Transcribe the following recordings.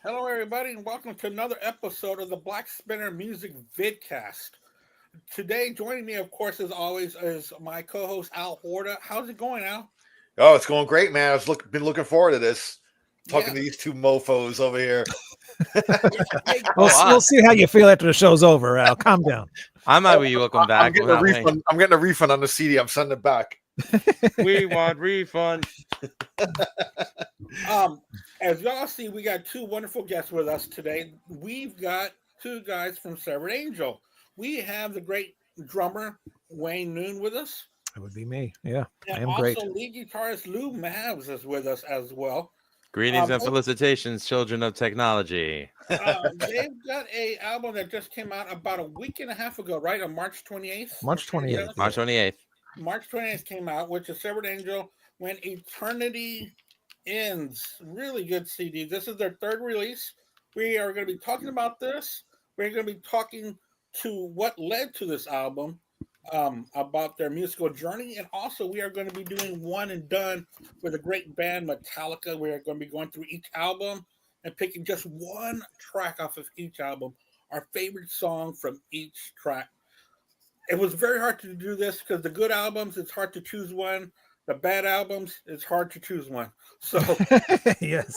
Hello, everybody, and welcome to another episode of the Black Spinner Music Vidcast. Today, joining me, of course, as always, is my co-host Al Horta. How's it going, Al? Oh, it's going great, man. Been looking forward to this. Talking Yeah, to these two mofo's over here. yeah. Hey, We'll see how you feel after the show's over, Al. Calm down. I'm not with you. Welcome I'm back. getting We're a not waiting. refund. I'm getting a refund on the CD. I'm sending it back. We want refund. um, as y'all see, we got two wonderful guests with us today. We've got two guys from Severed Angel. We have the great drummer Wayne Noon with us, That would be me. Yeah, I and am also great. lead guitarist Lou Mavs is with us as well. Greetings and Both- felicitations, children of technology. they've got a album that just came out about a week and a half ago, right? On March 28th. March 28th. March 28th. March 28th came out, which is Severed Angel When Eternity Ends. Really good CD. This is their third release. We are going to be talking about this. We're going to be talking to what led to this album, about their musical journey, and also we are going to be doing one and done with a great band, Metallica. We are going to be going through each album and picking just one track off of each album, our favorite song from each track. It was very hard to do this because the good albums, it's hard to choose one. The bad albums, it's hard to choose one. So, Yes.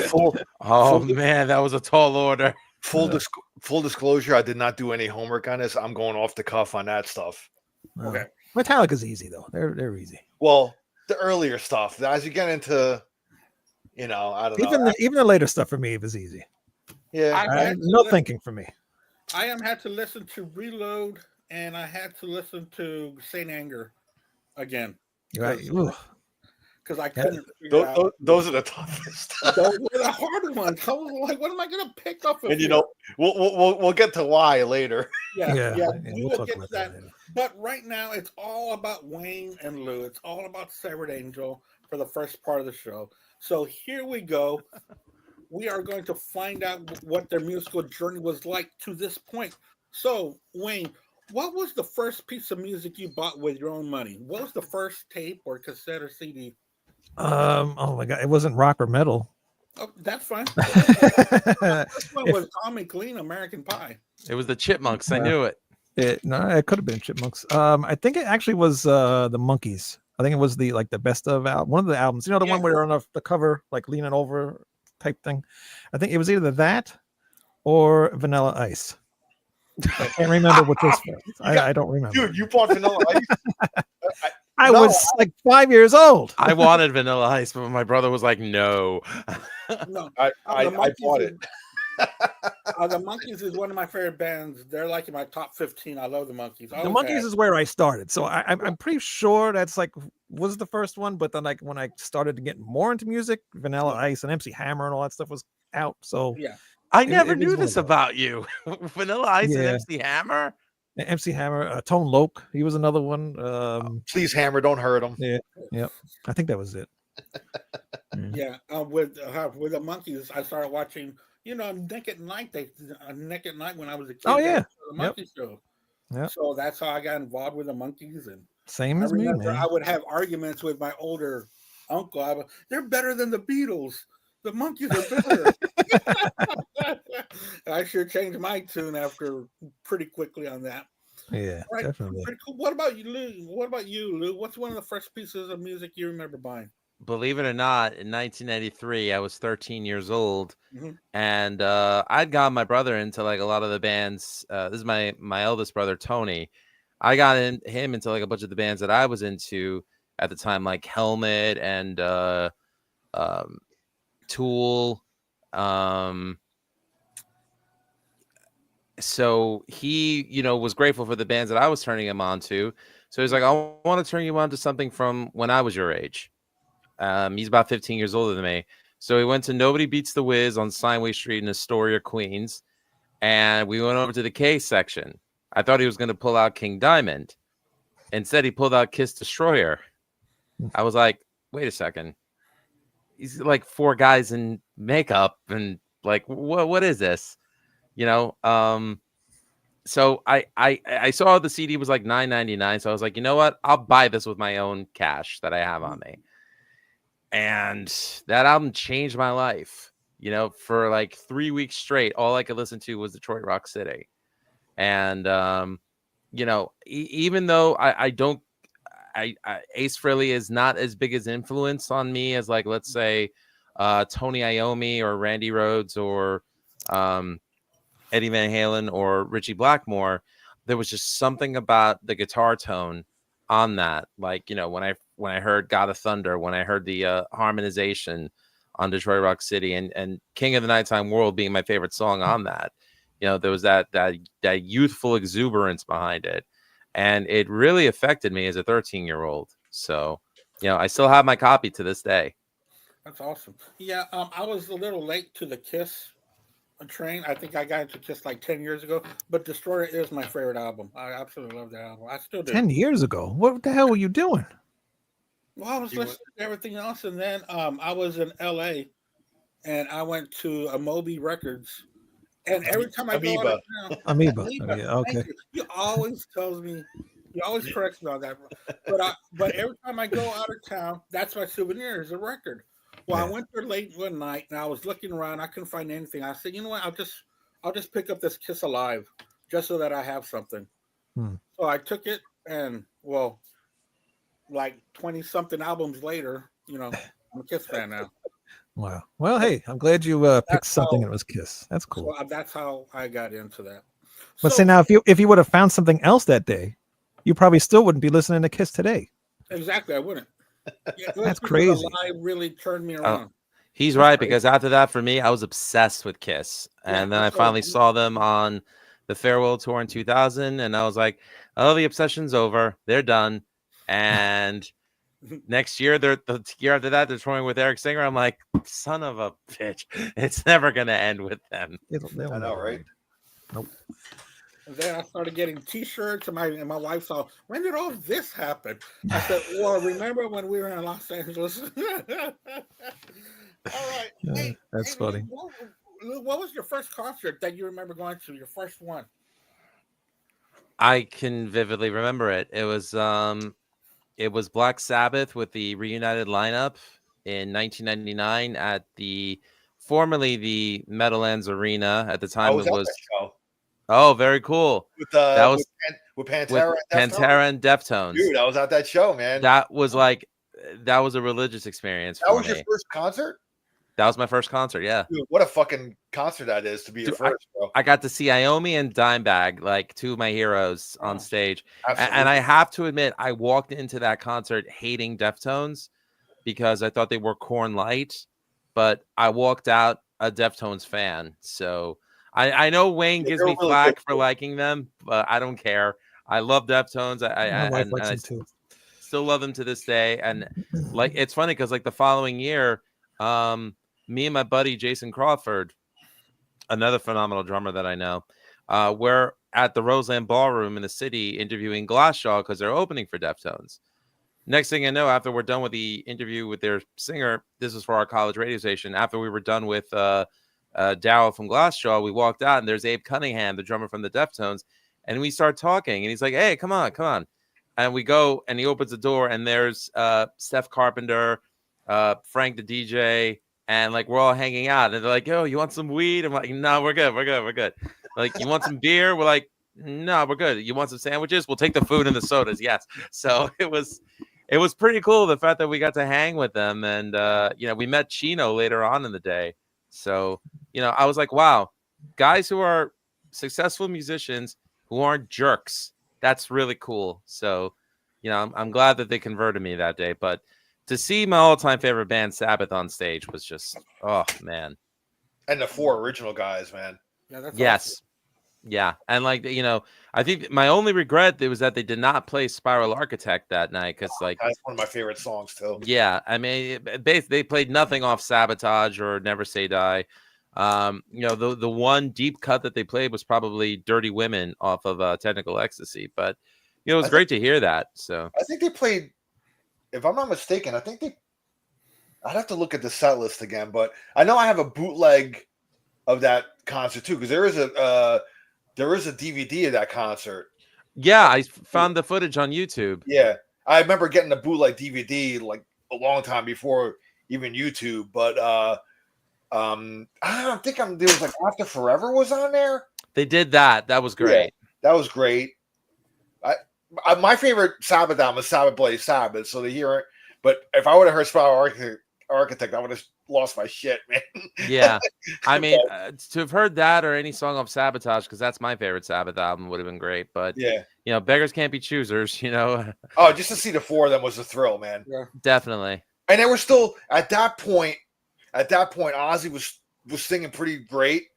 Full, Oh Full- man, that was a tall order. full disclosure. I did not do any homework on this. I'm going off the cuff on that stuff. okay. Metallica's easy though. They're easy. Well, the earlier stuff. As you get into, I don't know. Even the later stuff for me was easy. Yeah, No thinking for me. I had to listen to Reload and I had to listen to Saint Anger again Right. because I couldn't figure out. those are the toughest. Those were the hard ones. I was like, what am I going to pick up? And we'll get to why later. Yeah, we we'll will talk get to about that. later. But right now, it's all about Wayne and Lou. It's all about Severed Angel for the first part of the show. So here we go. We are going to find out what their musical journey was like to this point. So, Wayne, what was the first piece of music you bought with your own money? What was the first tape or cassette or CD? Oh my god, it wasn't rock or metal. Oh, that's fine. This one was Tom McLean, American Pie. It was the Chipmunks. I knew it. It could have been Chipmunks. I think it actually was the Monkees. I think it was the best of album, one of the albums. The one where they're on the cover, like leaning over type thing. I think it was either that or Vanilla Ice. I can't remember which was first. I don't remember. Dude, you bought Vanilla Ice. I no. was like 5 years old. I wanted Vanilla Ice, but my brother was like, "No." No, I the bought it. The Monkees is one of my favorite bands. They're like in my top 15. I love the Monkees. The Monkees is where I started, so I'm pretty sure that's was the first one. But then when I started to get more into music, Vanilla Ice and MC Hammer and all that stuff was out. So yeah. I never it was knew one of this those. about you. Vanilla Ice and Yeah. MC Hammer. MC Hammer, Tone Loc, he was another one. Please, Hammer, don't hurt him. Yeah, I think that was it. Yeah, with the Monkees, I started watching. Nick at Night. Nick at Night when I was a kid. Oh, yeah. The Monkey Show. Yep. So that's how I got involved with the Monkees, and Same I as me, remember man. I would have arguments with my older uncle. They're better than the Beatles. The Monkees are better. I sure changed my tune after pretty quickly on that. Yeah, Right, definitely. pretty cool. What about you, Lou? What's one of the first pieces of music you remember buying? Believe it or not, in 1993, I was 13 years old, Mhm. and I'd got my brother into like a lot of the bands. This is my eldest brother, Tony. I got him into like a bunch of the bands that I was into at the time, like Helmet and Tool. So he, was grateful for the bands that I was turning him on to. So he's like, I want to turn you on to something from when I was your age. He's about 15 years older than me. So we went to Nobody Beats the Wiz on Steinway Street in Astoria, Queens. And we went over to the K section. I thought he was going to pull out King Diamond. Instead, he pulled out Kiss Destroyer. I was like, wait a second. He's like four guys in makeup. And like, what is this? So I saw the CD was like $9.99. So I was like, you know what? I'll buy this with my own cash that I have on me. And that album changed my life. You know, for like 3 weeks straight, all I could listen to was Detroit Rock City. And you know, even though I don't, Ace Frehley is not as big as influence on me as, like, let's say Tony Iommi or Randy Rhoads or Eddie Van Halen or Richie Blackmore. There was just something about the guitar tone on that. Like, you know, when I heard God of Thunder, when I heard the harmonization on Detroit Rock City, and King of the Nighttime World being my favorite song on that, you know, there was that youthful exuberance behind it. And it really affected me as a 13-year-old. So, you know, I still have my copy to this day. That's awesome. Yeah, I was a little late to the Kiss train. I think I got into Kiss like 10 years ago, but Destroyer is my favorite album. I absolutely love that album. I still do. 10 years ago? What the hell were you doing? Well, I was listening to everything else, and then I was in LA, and I went to Amobi Records, and every time I go out of town, Amoeba. Yeah, okay. you always tells me, you always corrects me on that. But every time I go out of town, that's my souvenir is a record. Well, I went there late one night, and I was looking around. I couldn't find anything. I said, you know what? I'll just pick up this Kiss Alive, just so that I have something. So I took it, and well, like 20-something albums later, you know, I'm a Kiss fan now. Wow. Well, hey, I'm glad you picked something that was Kiss. That's cool. So that's how I got into that. But see, now if you would have found something else that day, you probably still wouldn't be listening to Kiss today. Exactly, I wouldn't. Yeah, that's crazy. The live really turned me around. He's right, because after that, for me, I was obsessed with Kiss, and then I finally saw them on the farewell tour in 2000, and I was like, "Oh, the obsession's over. They're done." And next year, the year after that, they're touring with Eric Singer. I'm like, son of a bitch, it's never gonna end with them. I know, right? Nope. And then I started getting T-shirts, and my wife saw, when did all this happen? I said, well, remember when we were in Los Angeles? All right. Hey, that's funny. What was your first concert that you remember going to? Your first one? I can vividly remember it. It was Black Sabbath with the reunited lineup in 1999 at formerly the Meadowlands Arena. At the time, it was. Oh, very cool. With Pantera, with Pantera and Deftones. Dude, I was at that show, man. That was a religious experience. That was your first concert? That was my first concert, yeah. Dude, what a fucking concert that is to be your first, bro. I got to see Iommi and Dimebag, like two of my heroes, on stage. And I have to admit, I walked into that concert hating Deftones because I thought they were Korn light, but I walked out a Deftones fan. So I know Wayne gives me flack for liking them, but I don't care. I love Deftones. My wife likes them too. Still love them to this day. And like, it's funny because like the following year, me and my buddy Jason Crawford, another phenomenal drummer that I know, we're at the Roseland Ballroom in the city interviewing Glassjaw because they're opening for Deftones. Next thing I know, after we're done with the interview with their singer, this was for our college radio station. After we were done with Daryl from Glassjaw, we walked out and there's Abe Cunningham, the drummer from the Deftones, and we start talking. And he's like, "Hey, come on!" And we go, and he opens the door, and there's Steph Carpenter, Frank the DJ. And like we're all hanging out, and they're like, "Yo, you want some weed?" I'm like, "No, we're good. Like, you want some beer?" We're like, "No, we're good. You want some sandwiches? We'll take the food and the sodas." Yes. So it was pretty cool, the fact that we got to hang with them, and we met Chino later on in the day. So I was like, wow, guys who are successful musicians who aren't jerks. That's really cool. So I'm glad that they converted me that day, but. To see my all-time favorite band, Sabbath, on stage was just, oh, man. And the four original guys, man. Yeah, that's yes. Awesome. Yeah. And, like, I think my only regret was that they did not play Spiral Architect that night because, like... That's one of my favorite songs, too. Yeah. I mean, they played nothing off Sabotage or Never Say Die. The one deep cut that they played was probably Dirty Women off of Technical Ecstasy. But, it was great to hear that. So I think they played... If I'm not mistaken, I think I'd have to look at the set list again, but I know I have a bootleg of that concert too, because there is a DVD of that concert. Yeah, I found the footage on YouTube. Yeah, I remember getting the bootleg DVD like a long time before even YouTube, but I don't think there was like After Forever was on there. They did that. That was great. Yeah, that was great. My favorite Sabbath album is Sabbath Blaze Sabbath. So to hear it, but if I would have heard Spiral Architect, I would have lost my shit, man. Yeah, I mean, to have heard that or any song of Sabotage, because that's my favorite Sabbath album, would have been great. But yeah, beggars can't be choosers. Oh, just to see the four of them was a thrill, man. Yeah. Definitely. And they were still at that point. At that point, Ozzy was singing pretty great,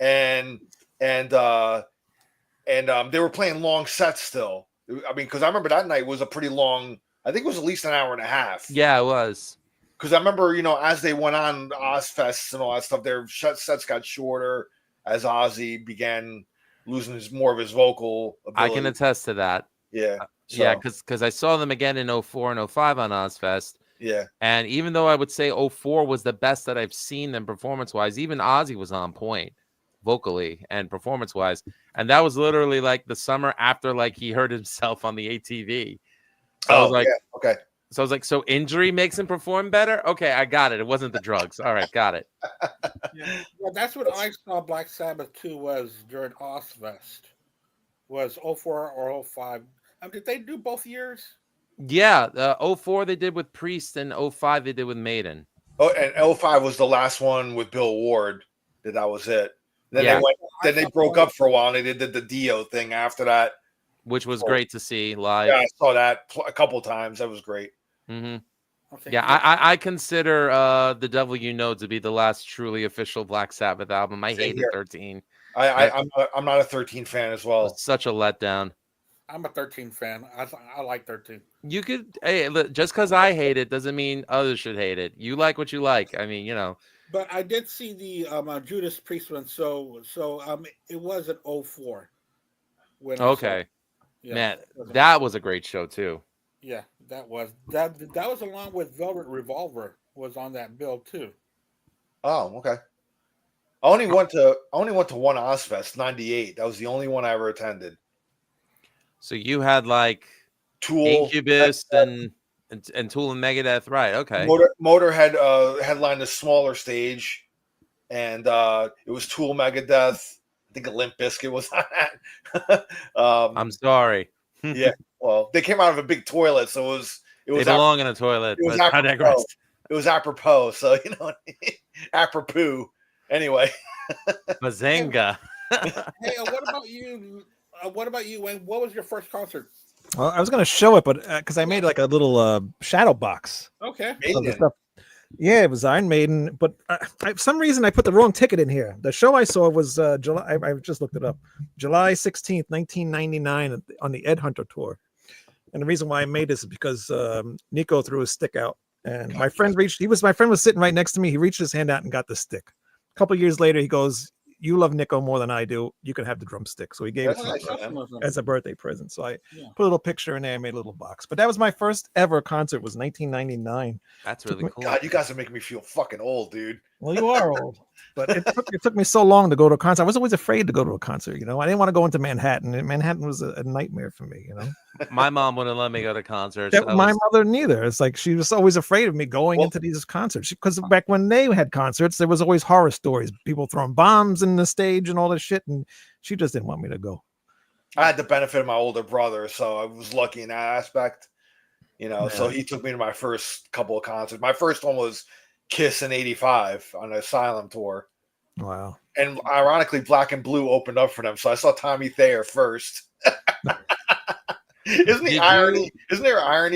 and they were playing long sets still. I mean, because I remember that night was a pretty long. I think it was at least an hour and a half. Yeah, it was. Because I remember, as they went on Ozfests and all that stuff, their sets got shorter as Ozzy began losing more of his vocal ability. I can attest to that. Yeah. Yeah, because I saw them again in 04 and 05 on Ozfest. Yeah. And even though I would say 04 was the best that I've seen them performance-wise, even Ozzy was on point vocally and performance-wise. And that was literally like the summer after like he hurt himself on the ATV. So I was like, yeah. Okay. So I was like, so injury makes him perform better? Okay, I got it. It wasn't the drugs. All right, got it. Yeah. Well, that's what I saw Black Sabbath too was during Ozfest. Was 04 or 05. Did they do both years? Yeah, 04 they did with Priest and 05 they did with Maiden. Oh, and 05 was the last one with Bill Ward. That was it. Then they broke up for a while and they did the Dio thing after that. Which was great to see live. Yeah, I saw that a couple times. That was great. Mm-hmm. Yeah, I consider The Devil You Know to be the last truly official Black Sabbath album. I hated 13. I'm not a 13 fan as well. Such a letdown. I'm a 13 fan. I like 13. You could just because I hate it doesn't mean others should hate it. You like what you like. I mean, But I did see the Judas Priest one, so it was an 04. Okay. Man, that was a great show too. Yeah, that was along with Velvet Revolver was on that bill too. Oh, okay. I only went to one Ozfest, 98. That was the only one I ever attended. So you had like Tool, Incubus and Tool and Megadeth, right? Okay. Motorhead headlined a smaller stage, and it was Tool, Megadeth. I think Limp Bizkit was on that. I'm sorry. Yeah, well, they came out of a big toilet, so it was. They belong in a toilet. It was apropos. It was apropos, so apropos. Anyway, Bazinga. Hey, what about you? What about you, Wayne? What was your first concert? Well, I was going to show it, but because I made like a little shadow box. Okay. Of the stuff. Yeah, it was Iron Maiden, but for some reason I put the wrong ticket in here. The show I saw was July. I just looked it up, July 16th, 1999, on the Ed Hunter tour. And the reason why I made this is because Nico threw his stick out, and my friend my friend was sitting right next to me. He reached his hand out and got the stick. A couple of years later, he goes, "You love Nico more than I do. You can have the drumstick." So he gave it to me as a birthday present. So I put a little picture in there and made a little box. But that was my first ever concert. Was 1999. That's really cool. God, you guys are making me feel fucking old, dude. Well, you are old, but it took me so long to go to a concert. I was always afraid to go to a concert. I didn't want to go into Manhattan. And Manhattan was a nightmare for me. My mom wouldn't let me go to concerts. My mother neither. It's like she was always afraid of me going into these concerts because back when they had concerts, there was always horror stories, people throwing bombs in the stage and all this shit, and she just didn't want me to go. I had the benefit of my older brother, so I was lucky in that aspect. So he took me to my first couple of concerts. My first one was Kiss in '85 on an Asylum tour. Wow. And ironically, Black and Blue opened up for them. So I saw Tommy Thayer first. Isn't there irony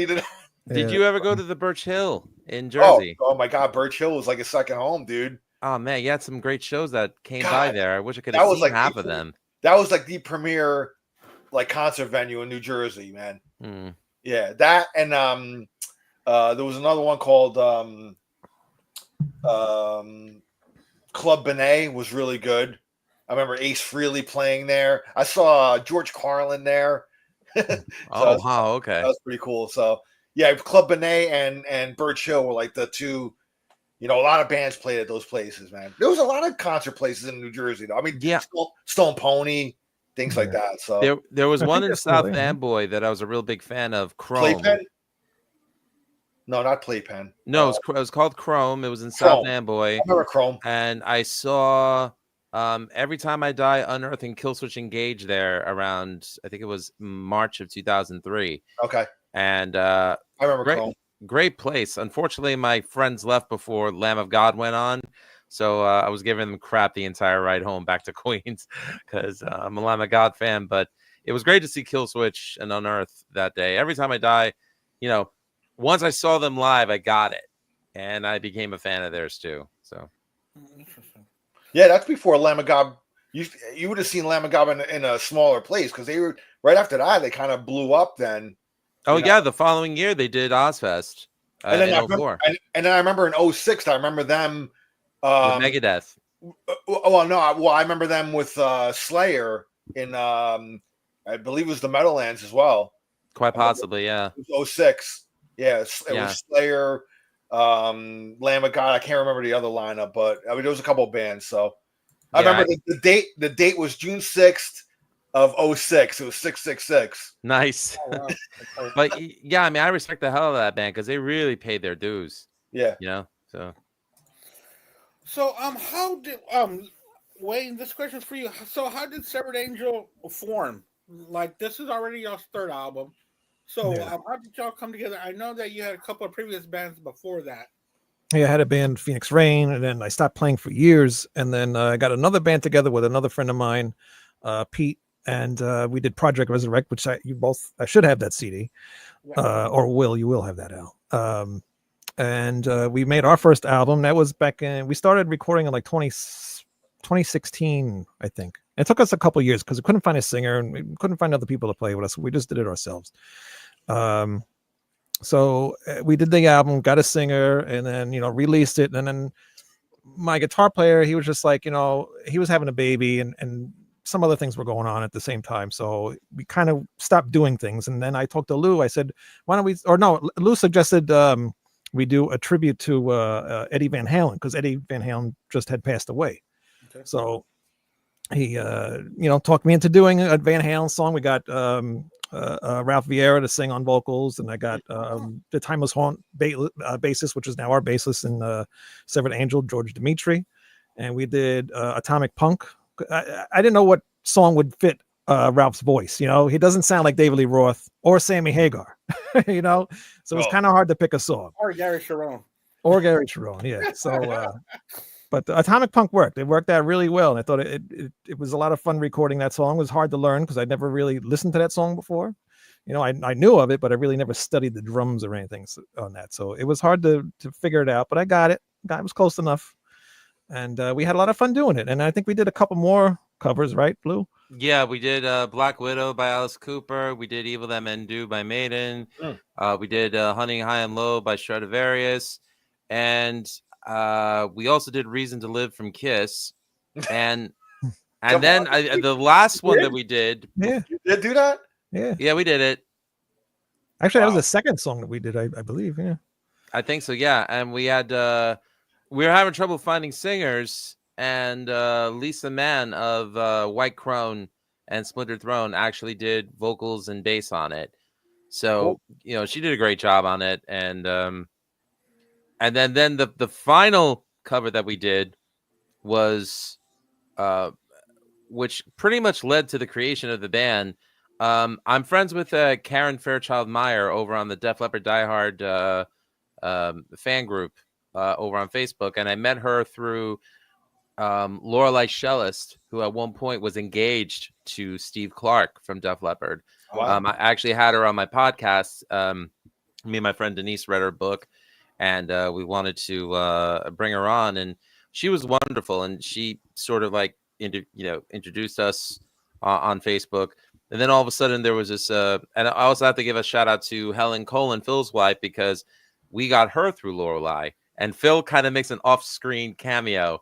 to that? Did you ever go to the Birch Hill in Jersey? Oh my God. Birch Hill was like a second home, dude. Oh man, you had some great shows that came by there. I wish I could have seen half of them. That was like the premier concert venue in New Jersey, man. Mm. Yeah, that and there was another one called Club Benet was really good. I remember Ace Frehley playing there. I saw George Carlin there. Wow, okay. That was pretty cool. So yeah, Club Benet and Birch Hill were like the two. A lot of bands played at those places, man. There was a lot of concert places in New Jersey, though. I mean, yeah, Stone Pony, things like that. So there was one in South Amboy that I was a real big fan of. Chrome. Playpen? No, not Playpen. No, it was called Chrome. It was in Chrome. South Amboy. I remember Chrome. And I saw Every Time I Die, Unearth, and Killswitch Engage there around, I think it was March of 2003. Okay. And I remember Chrome. Great place. Unfortunately, my friends left before Lamb of God went on. So I was giving them crap the entire ride home back to Queens because I'm a Lamb of God fan. But it was great to see Killswitch and Unearth that day. Every Time I Die, once I saw them live, I got it. And I became a fan of theirs too. So, Interesting. Yeah, that's before Lamb of God. You would have seen Lamb of God in a smaller place because they were right after that. They kind of blew up then. Oh yeah, the following year they did Ozfest And then in I remember, 04 and then I remember in 06, I remember them with Megadeth. I remember them with Slayer in I believe it was the Meadowlands as well. Quite possibly, yeah. It was 06. Yeah, it was Slayer, Lamb of God. I can't remember the other lineup, but I mean there was a couple of bands. So I remember the date. The date was June 6th of 06. It was 666. Nice. Oh, wow. But yeah, I mean, I respect the hell out of that band because they really paid their dues. Yeah. So how did Wayne, this question's for you. So how did Severed Angel form? Like this is already your third album. So how did y'all come together? I know that you had a couple of previous bands before that. Yeah, I had a band, Phoenix Rain, and then I stopped playing for years. And then I got another band together with another friend of mine, Pete, and we did Project Resurrect, which I should have that CD, or you will have that out. And we made our first album. That was we started recording in like 2016, I think. It took us a couple years because we couldn't find a singer and we couldn't find other people to play with us. We just did it ourselves. So we did the album, got a singer, and then released it. And then my guitar player, he was just like, he was having a baby and some other things were going on at the same time. So we kind of stopped doing things. And then I talked to Lou. I said, why don't we? Or no, Lou suggested we do a tribute to Eddie Van Halen because Eddie Van Halen just had passed away. Okay. So he talked me into doing a Van Halen song. We got Ralph Vieira to sing on vocals, and I got the Timeless Haunt bassist, which is now our bassist in Severed Angel, George Dimitri, and we did Atomic Punk. I didn't know what song would fit Ralph's voice. He doesn't sound like David Lee Roth or Sammy Hagar. So it's kind of hard to pick a song. Or Gary Sharon. Yeah. So. But the Atomic Punk worked. It worked out really well. And I thought it was a lot of fun recording that song. It was hard to learn because I'd never really listened to that song before. I knew of it, but I really never studied the drums or anything on that. So it was hard to figure it out, but I got it. It was close enough. And we had a lot of fun doing it. And I think we did a couple more covers, right, Blue? Yeah, we did Black Widow by Alice Cooper. We did Evil That Men Do by Maiden. We did Hunting High and Low by Stradivarius. And we also did Reason to Live from Kiss. And then the last one that we did. Yeah. You did do that? Yeah. Yeah, we did it. Actually, that was the second song that we did, I believe. Yeah. I think so, yeah. And we had we were having trouble finding singers, and Lisa Mann of White Crone and Splintered Throne actually did vocals and bass on it. So, she did a great job on it. And then the final cover that we did was which pretty much led to the creation of the band. I'm friends with Karen Fairchild Meyer over on the Def Leppard Die Hard fan group over on Facebook, and I met her through Lorelei Shellist, who at one point was engaged to Steve Clark from Def Leppard. Wow. I actually had her on my podcast. Me and my friend Denise read her book, and we wanted to bring her on, and she was wonderful, and she sort of like introduced us on Facebook. And then all of a sudden there was this and I also have to give a shout out to Helen Colin, Phil's wife, because we got her through Lorelei, and Phil kind of makes an off-screen cameo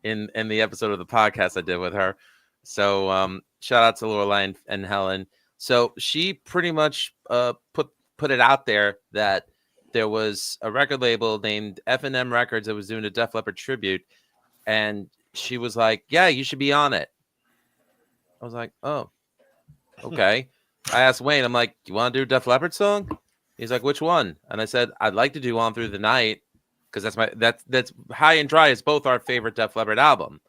in the episode of the podcast I did with her. So shout out to Lorelei and Helen. So she pretty much put it out there that there was a record label named F&M Records that was doing a Def Leppard tribute, and she was like, yeah, you should be on it. I was like, oh, okay. I asked Wayne, I'm like, do you want to do a Def Leppard song? He's like, which one? And I said, I'd like to do On Through the Night because that's High and Dry is both our favorite Def Leppard album.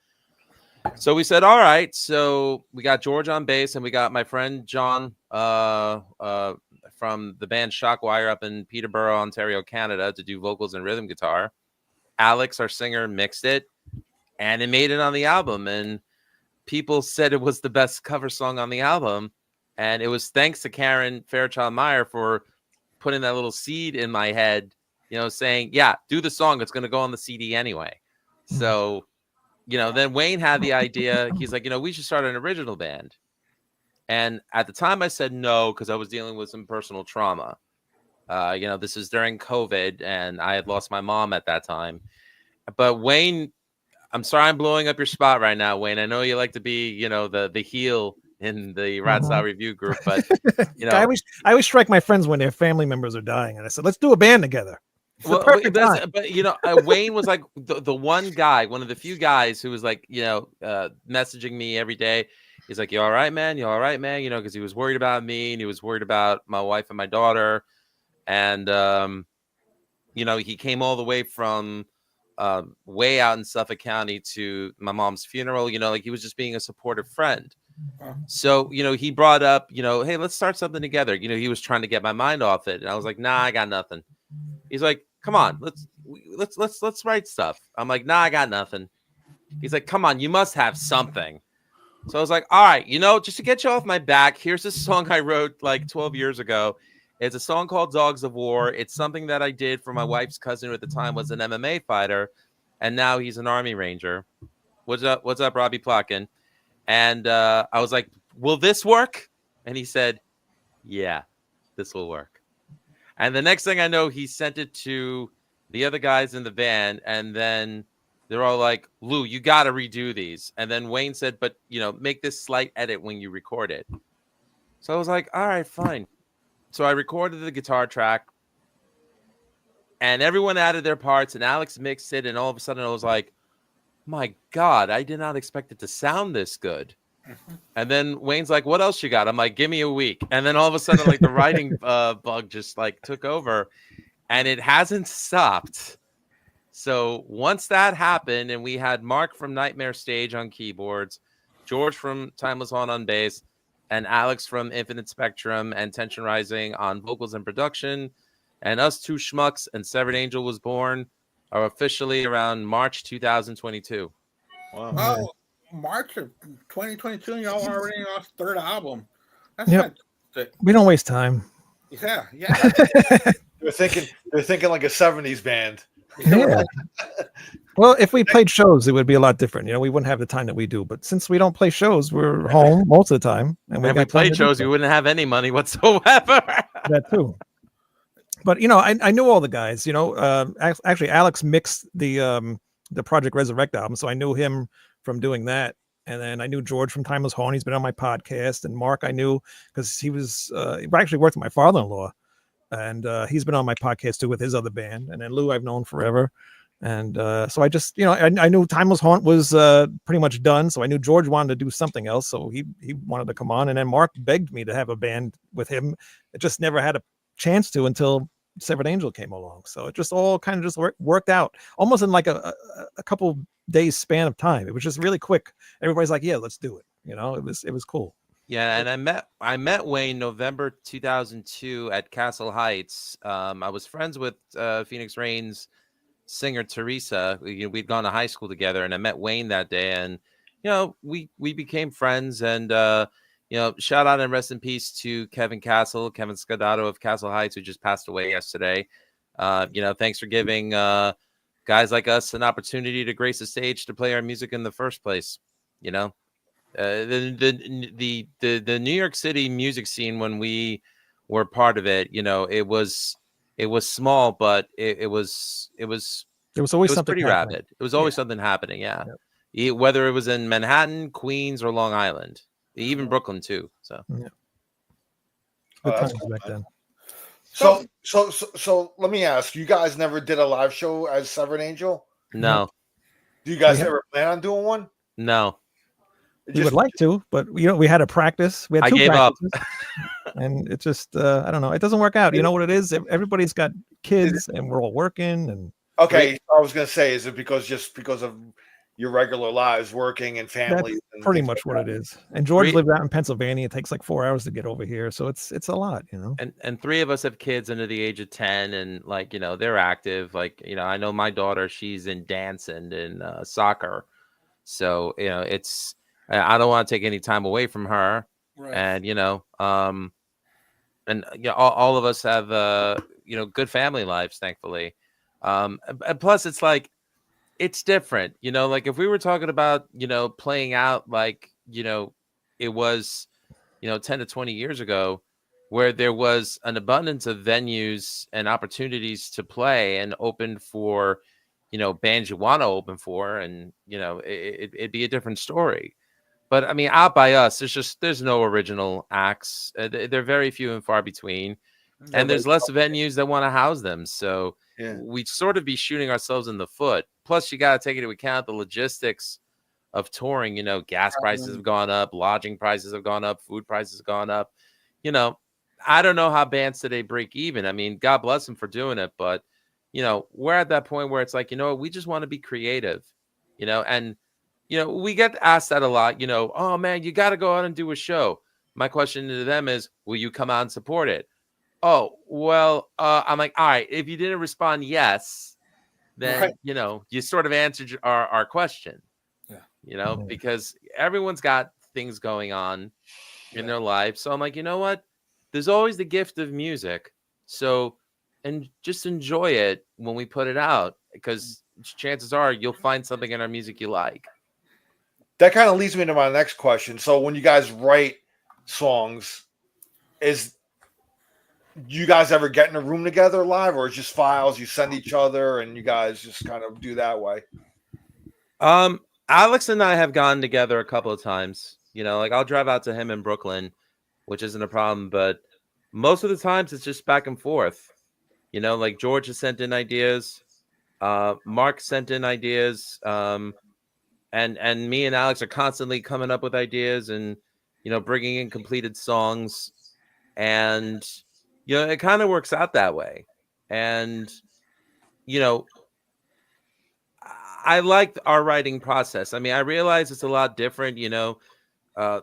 So we said, all right. So we got George on bass, and we got my friend John from the band Shockwire up in Peterborough, Ontario, Canada, to do vocals and rhythm guitar. Alex, our singer, mixed it, and it made it on the album. And people said it was the best cover song on the album. And it was thanks to Karen Fairchild Meyer for putting that little seed in my head, saying, yeah, do the song. It's going to go on the CD anyway. So, then Wayne had the idea. He's like, we should start an original band. And at the time I said no, because I was dealing with some personal trauma. This is during COVID and I had lost my mom at that time. But Wayne, I'm sorry I'm blowing up your spot right now, Wayne. I know you like to be, the heel in the Rat Style Review group, but I always strike my friends when their family members are dying, and I said, let's do a band together. But Wayne was like the one guy, one of the few guys who was like, messaging me every day. He's like, you all right, man? You all right, man? Because he was worried about me and he was worried about my wife and my daughter. And, he came all the way from way out in Suffolk County to my mom's funeral, like he was just being a supportive friend. So, he brought up, hey, let's start something together. He was trying to get my mind off it. And I was like, nah, I got nothing. He's like, come on, let's write stuff. I'm like, nah, I got nothing. He's like, come on, you must have something. So I was like, all right, just to get you off my back, here's this song I wrote like 12 years ago. It's a song called Dogs of War. It's something that I did for my wife's cousin, who at the time was an MMA fighter, and now he's an Army Ranger. What's up, Robbie Plotkin? And I was like, will this work? And he said, yeah, this will work. And the next thing I know, he sent it to the other guys in the band. And then they're all like, Lou, you got to redo these. And then Wayne said, but, make this slight edit when you record it. So I was like, all right, fine. So I recorded the guitar track. And everyone added their parts. And Alex mixed it. And all of a sudden I was like, my God, I did not expect it to sound this good. And then Wayne's like, what else you got? I'm like, give me a week. And then all of a sudden, like the writing bug just like took over and it hasn't stopped. So once that happened and we had Mark from Nightmare Stage on keyboards, George from Timeless Haunt on bass, and Alex from Infinite Spectrum and Tension Rising on vocals and production, and us two schmucks and Severed Angel was born, are officially around March 2022. Wow. Oh, March of 2022, y'all already on our third album. That's fantastic. We don't waste time. Yeah. They're thinking like a 70s band. Yeah. Well, if we played shows, it would be a lot different. We wouldn't have the time that we do. But since we don't play shows, we're home most of the time. And if we played shows, we wouldn't have any money whatsoever. That too. But I knew all the guys. Actually, Alex mixed the Project Resurrect album, so I knew him from doing that. And then I knew George from Timeless Haunt. He's been on my podcast. And Mark, I knew because he was he actually worked with my father-in-law, and he's been on my podcast too with his other band. And then Lou, I've known forever. And so I just, I knew Timeless Haunt was pretty much done. So I knew George wanted to do something else. So he wanted to come on. And then Mark begged me to have a band with him. It just never had a chance to until Severed Angel came along. So it just all kind of just worked out almost in like a couple days span of time. It was just really quick. Everybody's like, yeah, let's do it. It was cool. Yeah. And I met Wayne November 2002 at Castle Heights. I was friends with Phoenix Rain's singer Teresa. We'd gone to high school together, and I met Wayne that day, and we became friends. And shout out and rest in peace to Kevin Scodato of Castle Heights, who just passed away yesterday. Thanks for giving guys like us an opportunity to grace the stage to play our music in the first place. The New York City music scene, when we were part of it, it was small, but it was always something pretty happening. rapid. It was always something happening. Yeah. Yep. Whether it was in Manhattan, Queens, or Long Island, even Brooklyn too. So good times back then. So let me ask, you guys never did a live show as Severed Angel? No. Do you guys ever plan on doing one? No. We would like to, but we had a practice. We had I two gave practices. up. and it just I don't know. It doesn't work out. You know what it is? Everybody's got kids, and we're all working, and Okay, I was gonna say, is it because of your regular lives, working and that's families and pretty things much like what that? it is. And George Three lives out in Pennsylvania. It takes like 4 hours to get over here, so it's a lot, you know. and three of us have kids under the age of 10, and like they're active. Like I know my daughter, she's in dance and in soccer, so it's I don't want to take any time away from her, Right. and and all of us have good family lives, thankfully. And plus it's like it's different, like if we were talking about playing out like it was 10 to 20 years ago, where there was an abundance of venues and opportunities to play and open for bands you want to open for, and it'd be a different story. But I mean, out by us, there's no original acts. They're very few and far between, and Everybody, there's less venues that want to house them. So yeah, we'd sort of be shooting ourselves in the foot. Plus, you got to take into account the logistics of touring. Gas prices have gone up, lodging prices have gone up, food prices have gone up. I don't know how bands today break even. I mean, God bless them for doing it, but we're at that point where it's like, we just want to be creative, and we get asked that a lot, oh man, you got to go out and do a show. My question to them is, will you come out and support it? Oh, well, I'm like, all right, if you didn't respond yes, then Right. you sort of answered our question. Yeah. Yeah. Because everyone's got things going on in Yeah. their life. So I'm like, you know what? There's always the gift of music. So, and just enjoy it when we put it out, because chances are you'll find something in our music you like. that kind of leads me to my next question. So when you guys write songs, is you guys ever get in a room together live, or is just files you send each other and you guys just kind of do that way? Alex and I have gone together a couple of times. Like I'll drive out to him in Brooklyn, which isn't a problem, but most of the times it's just back and forth. Like George has sent in ideas, Mark sent in ideas, and me and Alex are constantly coming up with ideas and bringing in completed songs, and it kind of works out that way. And you know I liked our writing process. I mean, I realize it's a lot different.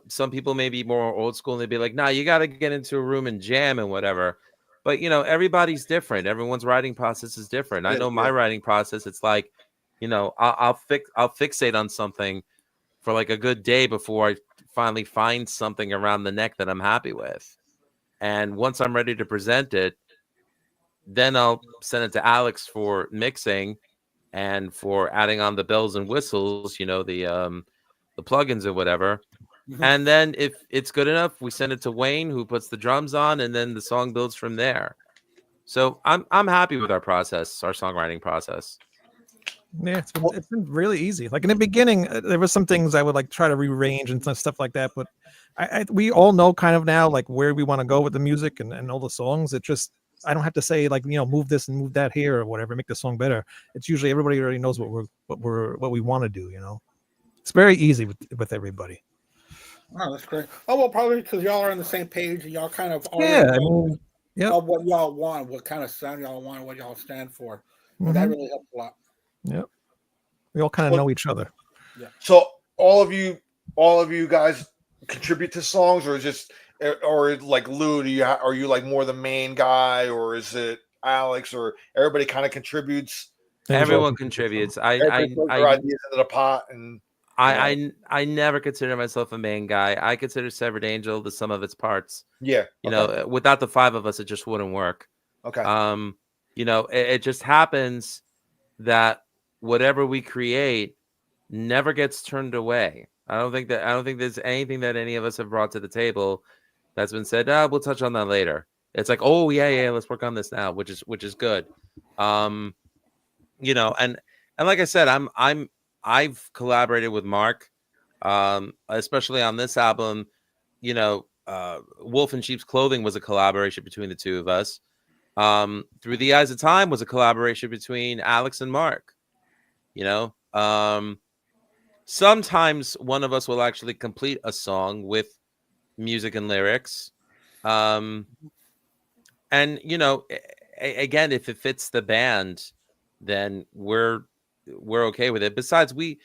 Some people may be more old school and they'd be like, nah, you got to get into a room and jam and whatever. But, everybody's different. Everyone's writing process is different. I Yeah, know my writing process. It's like, I'll fixate on something for like a good day before I finally find something around the neck that I'm happy with. And once I'm ready to present it, then I'll send it to Alex for mixing and for adding on the bells and whistles, the plugins or whatever. Mhm. And then if it's good enough, we send it to Wayne, who puts the drums on, and then the song builds from there. So I'm happy with our process, our songwriting process. Yeah, it's been really easy. Like in the beginning, there was some things I would like try to rearrange and stuff like that. But we all know kind of now like where we want to go with the music and all the songs. It just I don't have to say like move this and move that here or whatever, make the song better. It's usually everybody already knows what we want to do. It's very easy with everybody. Oh, that's great. Oh well, probably because y'all are on the same page and y'all kind of already Yeah, I know mean, yep. of what y'all want, what kind of sound y'all want, what y'all stand for, and that Mhm. really helps a lot. Yep. We all kind of So, know each other. so all of you guys contribute to songs, or just, or like Lou, are you like more the main guy, or is it Alex, or everybody kind of contributes? Everyone contributes. Everybody throws their ideas into the pot, and I never consider myself a main guy. I consider Severed Angel the sum of its parts. yeah, okay. Without the five of us, it just wouldn't work. Okay. It just happens that whatever we create never gets turned away. I don't think there's anything that any of us have brought to the table that's been said, we'll touch on that later. It's like, oh yeah, let's work on this now, which is good. And like I said, I've collaborated with Mark, especially on this album. Wolf in Sheep's Clothing was a collaboration between the two of us. Through the Eyes of Time was a collaboration between Alex and Mark. Sometimes one of us will actually complete a song with music and lyrics. Um, and you know, again, if it fits the band, then we're okay with it. Besides, we,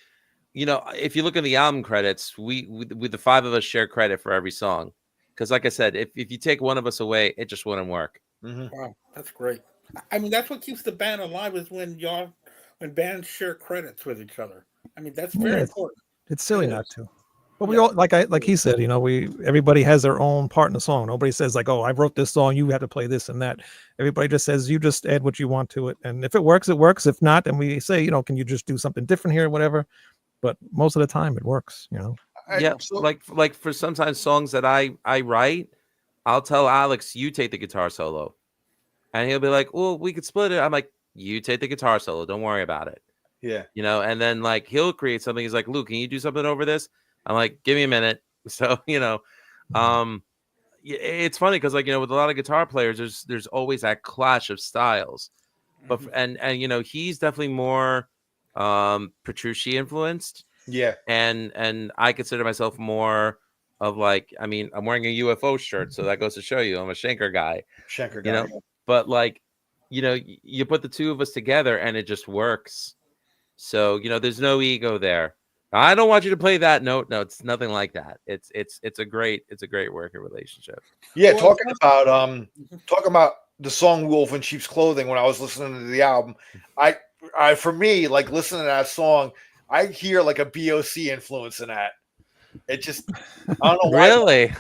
you know, if you look at the album credits, we the five of us share credit for every song. Because, like I said, if you take one of us away, it just wouldn't work. Wow, that's great. I mean, that's what keeps the band alive is when bands share credits with each other. I mean, that's very Yeah, important. it's silly It not is. to. But we Yeah. all like he said, you know, everybody has their own part in the song. Nobody says like, oh, I wrote this song, you have to play this and that. Everybody just says you just add what you want to it, and if it works, it works. If not, then we say, you know, can you just do something different here or whatever. But most of the time, it works. You know. Yeah, like for sometimes songs that I write, I'll tell Alex, you take the guitar solo, and he'll be like, well, we could split it. I'm like, you take the guitar solo, don't worry about it. Yeah. You know, and then like he'll create something. He's like, Luke, can you do something over this? I'm like, give me a minute. So, you know, it's funny because like, you know, with a lot of guitar players, there's always that clash of styles. But and you know, he's definitely more Petrucci influenced. Yeah. And I consider myself more of like, I mean, I'm wearing a UFO shirt, so that goes to show you I'm a Schenker guy. Schenker guy. You know, but like, you know, you put the two of us together and it just works. So, you know, there's no ego there. I don't want you to play that note. No, it's nothing like that. It's a great working relationship. Yeah, Well, talking about the song "Wolf in Sheep's Clothing." When I was listening to the album, I for me, like listening to that song, I hear like a BOC influence in that. It just, I don't know why. Really?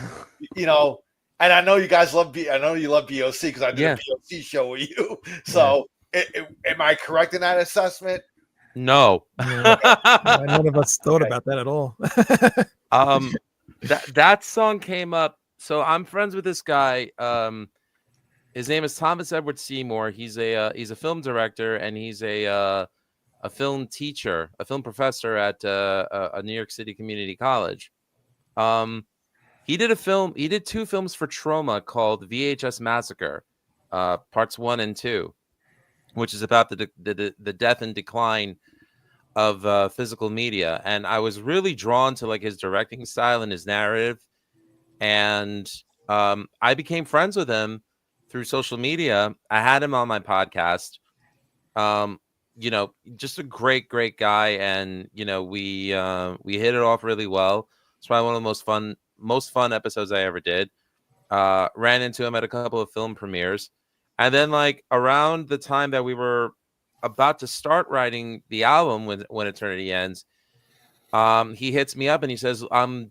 You know, and I know you guys love I know you love BOC because I did Yeah. a BOC show with you. So, am I correct in that assessment? No. None of us thought about that at all. That song came up. So I'm friends with this guy. His name is Thomas Edward Seymour. He's a film director and he's a film teacher, a film professor at a New York City community college. He did two films for Trauma called VHS Massacre, parts 1 and 2, which is about the death and decline of physical media. And I was really drawn to like his directing style and his narrative. And I became friends with him through social media. I had him on my podcast. You know, just a great guy. And, you know, we hit it off really well. It's probably one of the most fun episodes I ever did. Ran into him at a couple of film premieres. And then like around the time that we were about to start writing the album when Eternity Ends, he hits me up and he says, I'm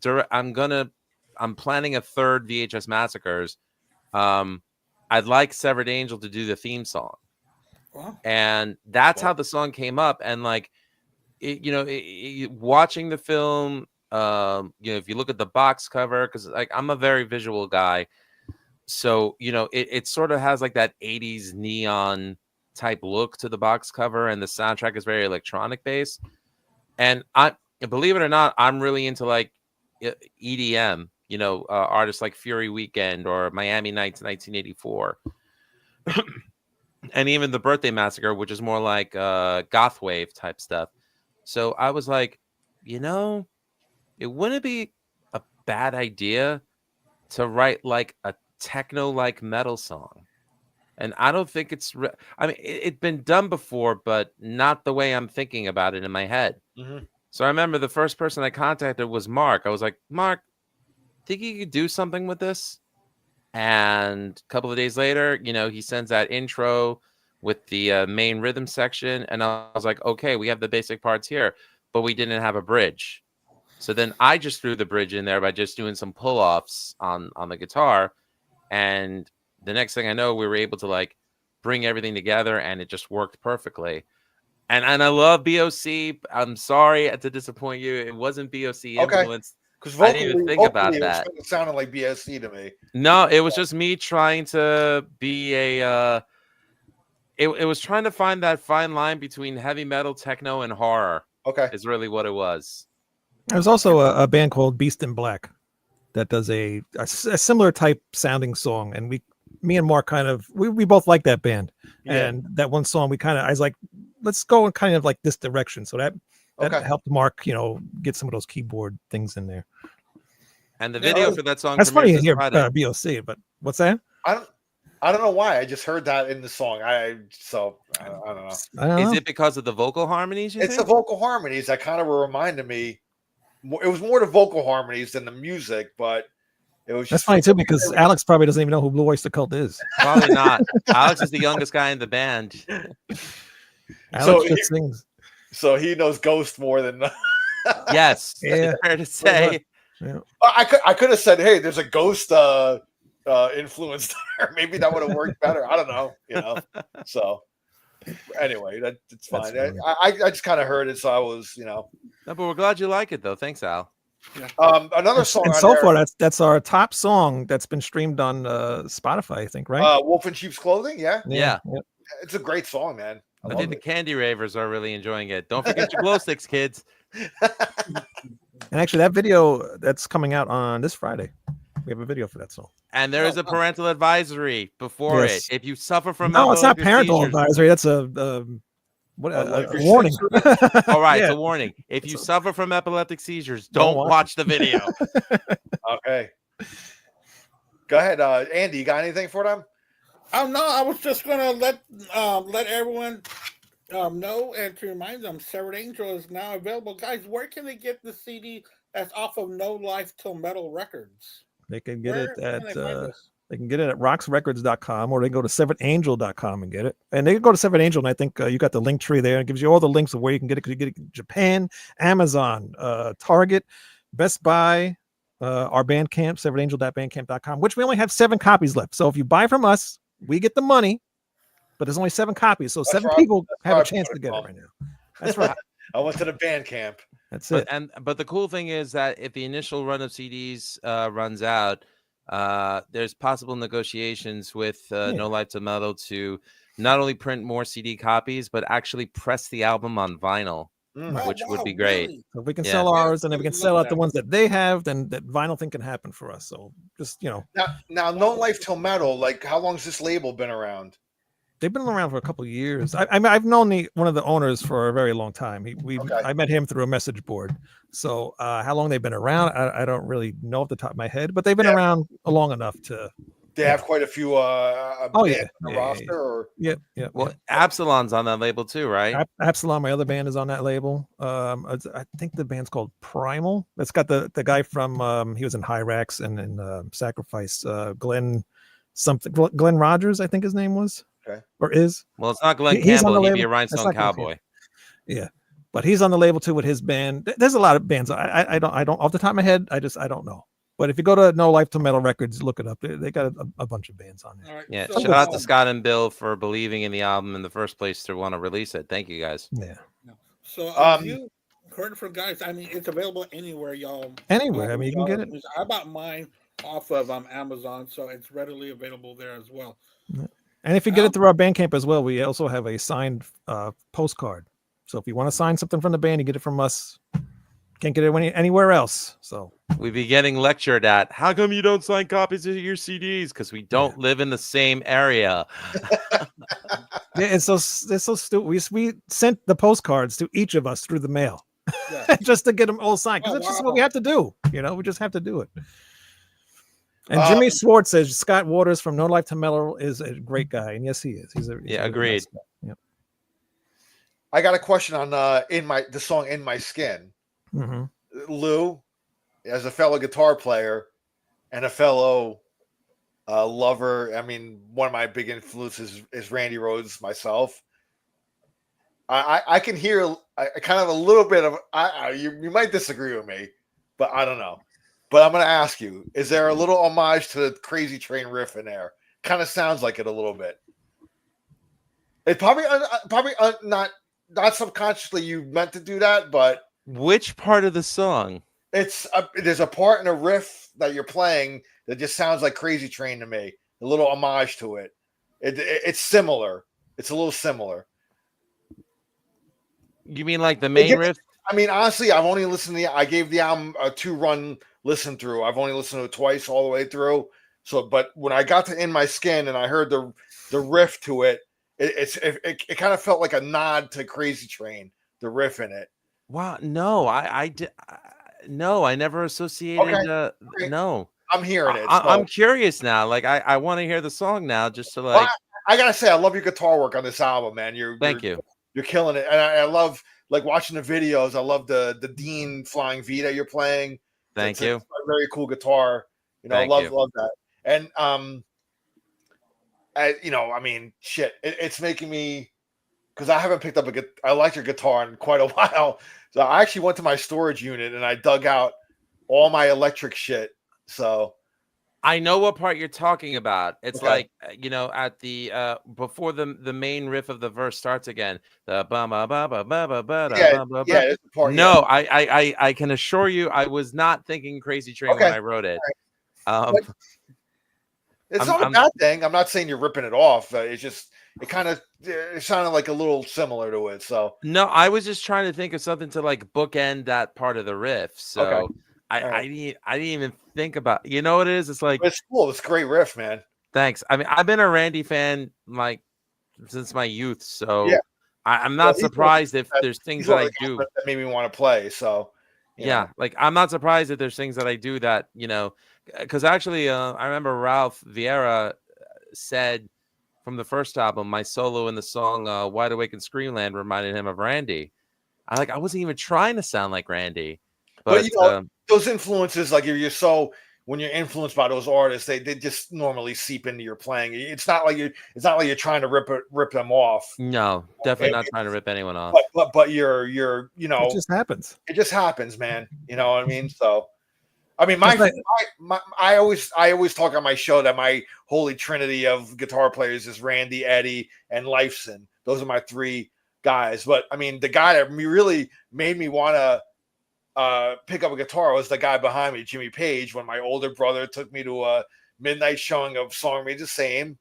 planning a third VHS Massacres. I'd like Severed Angel to do the theme song. wow. And that's how the song came up. And like, watching the film, you know, if you look at the box cover, because like I'm a very visual guy, so you know, it sort of has like that 80s neon type look to the box cover, and the soundtrack is very electronic based. And I believe it or not, I'm really into like EDM, you know, artists like Fury Weekend or Miami Nights 1984. And even the Birthday Massacre, which is more like goth wave type stuff. So I was like, you know, it wouldn't be a bad idea to write like a techno like metal song. And I don't think it's I mean, it'd been done before, but not the way I'm thinking about it in my head. So I remember the first person I contacted was Mark. I was like, Mark, think you could do something with this? And a couple of days later, you know, he sends that intro with the main rhythm section. And I was like, okay, we have the basic parts here, but we didn't have a bridge. So then I just threw the bridge in there by just doing some pull-offs on the guitar. And the next thing I know, we were able to like bring everything together and it just worked perfectly. And I love BOC. I'm sorry to disappoint you. It wasn't BOC influenced. Because I didn't even think about that. It sounded like BSC to me. No, it was just me trying to be a it was trying to find that fine line between heavy metal, techno, and horror. Okay. Is really what it was. There's also a band called Beast in Black that does a similar type sounding song, and me and Mark kind of we both like that band. Yeah. And that one song I was like, let's go in kind of like this direction. So that Okay. helped Mark, you know, get some of those keyboard things in there. And the Yeah, video that's- for that song That's funny premieres to this hear Friday. BOC, but what's that? I don't know why. I just heard that in the song. I don't know. I don't Is know. it because of the vocal harmonies? You It's the think? vocal harmonies that kind of reminded me. It was more the vocal harmonies than the music, but it was That's just funny too because Alex probably doesn't even know who Blue Oyster Cult is. Probably not. Alex is the youngest guy in the band. Alex just sings. So he knows Ghost more than. Yes, Yeah. it's fair to say. Yeah. I could have said, hey, there's a Ghost influence there. Maybe that would have worked better. I don't know. So anyway, it's fine. That's I just kind of heard it, so I was, No, but we're glad you like it, though. Thanks, Al. another song. And on so there, far, that's our top song that's been streamed on Spotify, I think, right? Wolf in Sheep's Clothing. Yeah, Yeah. it's a great song, man. I love think the it. Candy Ravers are really enjoying it. Don't forget your glow sticks, kids. And actually, that video that's coming out on this Friday, we have a video for that song. And there is a parental advisory before Yes. it. If you suffer from No, it's not epileptic parental seizures- advisory. That's a life warning. All right, Yeah. it's a warning. If you suffer from epileptic seizures, Don't don't watch watch the video. Okay. Go ahead, Andy. You got anything for them? No, I was just gonna let everyone know and to remind them, Severed Angel is now available. Guys, where can they get the CD that's off of No Life Till Metal Records? They can get Where it can at they find this? they can get it at rocksrecords.com, or they can go to severedangel.com and get it. And they can go to Severed Angel, and I think you got the link tree there. It gives you all the links of where you can get it. Because you get it in Japan, Amazon, Target, Best Buy, our Bandcamp, severedangel.bandcamp.com, which we only have 7 copies left. So if you buy from us, we get the money, but there's only 7 copies. So That's 7 right. people That's have right. a chance to get it right now. That's right. I went to the band camp. That's it. But the cool thing is that if the initial run of CDs runs out, there's possible negotiations with No Life to Metal to not only print more CD copies, but actually press the album on vinyl, which would be great. Really? So if we can Yeah. sell ours, and if we can Love sell out that. the ones that they have, then that vinyl thing can happen for us. So just Now, No Life Till Metal. Like, how long's this label been around? they've been around for a couple of years. I've known one of the owners for a very long time. I met him through a message board. So how long they've been around, I don't really know off the top of my head, but they've been around long enough to. They have quite a few. bands on the roster. Or Yeah. Well, Absalon's on that label too, right? Absalom, my other band, is on that label. I think the band's called Primal. It's got the guy from he was in Hyrax and in Sacrifice. Glenn Rogers, I think his name was. Okay. Or is. Well, it's not Glenn He's on Campbell. the He'd be a label. It's Rhinestone not Glenn Cowboy. Yeah, but he's on the label too with his band. There's a lot of bands. I don't off the top of my head. I don't know. But if you go to No Life to Metal Records, look it up. They got a bunch of bands on there. All right, Yeah, so, shout out to Scott and Bill for believing in the album in the first place to want to release it. Thank you, guys. Yeah. So you heard for guys. I mean, it's available anywhere, y'all. Anywhere. I mean, you can get it. I bought mine off of Amazon, so it's readily available there as well. And if you get it through our Bandcamp as well, we also have a signed postcard. So if you want to sign something from the band, you get it from us. Can't get it anywhere else. So We'd be getting lectured at. How come you don't sign copies of your CDs? Because we don't live in the same area. yeah, it's so stupid. We sent the postcards to each of us through the mail Yeah. just to get them all signed because Oh, it's just wow. what we have to do. We just have to do it. And Jimmy Swartz says Scott Waters from No Life to Metal is a great guy, and yes, he is. He's a really agreed. nice guy. Yep. I got a question on the song "In My Skin." Mm-hmm. Lou, as a fellow guitar player and a fellow lover, I mean, one of my big influences is Randy Rhoads myself. I can hear kind of a little bit of you might disagree with me, but I don't know. But I'm going to ask you: is there a little homage to the Crazy Train riff in there? Kind of sounds like it a little bit. It probably not subconsciously you meant to do that, but Which part of the song? there's a part in a riff that you're playing that just sounds like Crazy Train to me. A little homage to it. It's similar. It's a little similar. You mean like the main riff? I mean, honestly, I've only listened to I gave the album a 2-run listen through. I've only listened to it twice all the way through. So, but when I got to In My Skin and I heard the riff to it, it kind of felt like a nod to Crazy Train, the riff in it. Wow, no, I did. No, I never associated. Okay. No, I'm hearing it. I'm curious now. Like I want to hear the song now, just to Well, like. I gotta say, I love your guitar work on this album, man. Thank you. You're killing it, and I love like watching the videos. I love the Dean Flying V that you're playing. Thank It's you. a very cool guitar. You know, Thank love you. that. And I mean, shit, it's making me because I haven't picked up a electric guitar in quite a while. So I actually went to my storage unit and I dug out all my electric shit. So I know what part you're talking about. It's Okay. like at the before the main riff of the verse starts again. The ba ba ba ba ba ba ba yeah, ba ba. yeah, it's the part. No, I can assure you, I was not thinking Crazy Train when Okay. I wrote it. But it's not a bad thing. I'm not saying you're ripping it off. It's just it sounded like a little similar to it. So No, I was just trying to think of something to like bookend that part of the riff. So Okay. I didn't even think about. You know what it is? It's like it's cool. It's a great riff, man. thanks. I mean, I've been a Randy fan like since my youth, so Yeah. I'm not surprised if there's things that I do that made me want to play. So you know. like I'm not surprised that there's things that I do that because actually I remember Ralph Vieira said from the first album, my solo in the song "Wide Awake in Screamland" reminded him of Randy. I wasn't even trying to sound like Randy, but those influences, like when you're influenced by those artists, they just normally seep into your playing. It's not like you're trying to rip them off. No, definitely not trying to rip anyone off. But you're it just happens. It just happens, man. You know what I mean? So I mean, I always talk on my show that my holy trinity of guitar players is Randy, Eddie, and Lifeson. Those are my three guys. But I mean, the guy that really made me want to pick up a guitar was the guy behind me, Jimmy Page. When my older brother took me to a midnight showing of Song Remains the Same,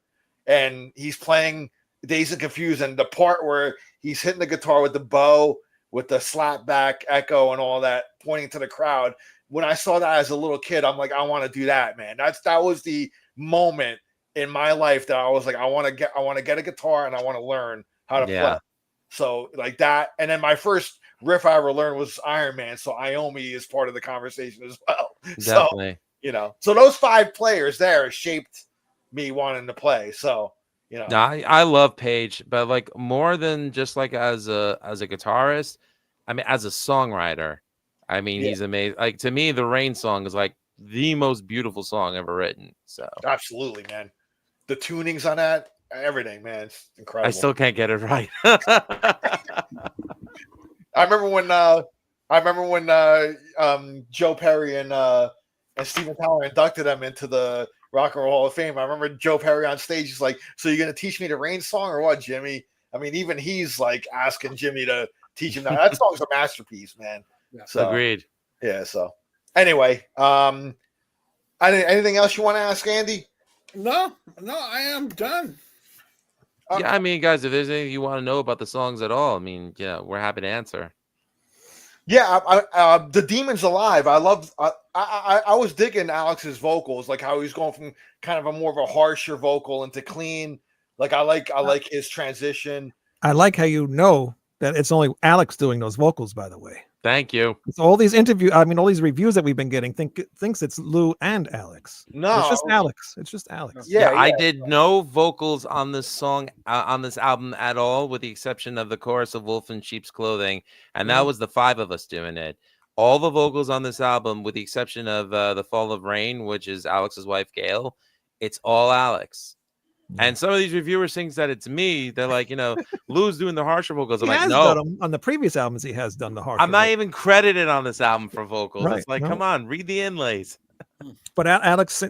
and he's playing Dazed and Confused, and the part where he's hitting the guitar with the bow, with the slap back echo and all that, pointing to the crowd. When I saw that as a little kid, I'm like, I want to do that, man. That was the moment in my life that I was like, I want to get a guitar and I want to learn how to play. So like that, and then my first riff I ever learned was Iron Man. So Iommi is part of the conversation as well. Definitely. So so those 5 players there shaped me wanting to play. So I love Page, but like more than just like as a guitarist, I mean as a songwriter. I mean, he's amazing. Like to me, the Rain song is like the most beautiful song ever written. So absolutely, man. The tunings on that, everything, man, it's incredible. I still can't get it right. I remember when Joe Perry and Steven Tyler inducted them into the Rock and Roll Hall of Fame. I remember Joe Perry on stage. He's like, "So you're gonna teach me the Rain song or what, Jimmy?" I mean, even he's like asking Jimmy to teach him that. That song's a masterpiece, man. Yeah. So, agreed. Yeah. So anyway, anything else you want to ask Andy? No, I am done. Yeah, I mean, guys, if there's anything you want to know about the songs at all, I mean, we're happy to answer. Yeah, the Demon's Alive. I was digging Alex's vocals, like how he's going from kind of a more of a harsher vocal into clean. Like I like his transition. I like how that it's only Alex doing those vocals, by the way. Thank you. It's all these all these reviews that we've been getting thinks it's Lou and Alex. No, it's just Alex. It's just Alex. Yeah, I did no vocals on this song on this album at all, with the exception of the chorus of Wolf in Sheep's Clothing, and that was the 5 of us doing it. All the vocals on this album, with the exception of The Fall of Rain, which is Alex's wife Gail, it's all Alex. And some of these reviewers think that it's me. They're like, Lou's doing the harsher vocals. I'm like, no. On the previous albums, he has done the harsher. I'm not even credited on this album for vocals. Right, it's like, come on, read the inlays. But Alex,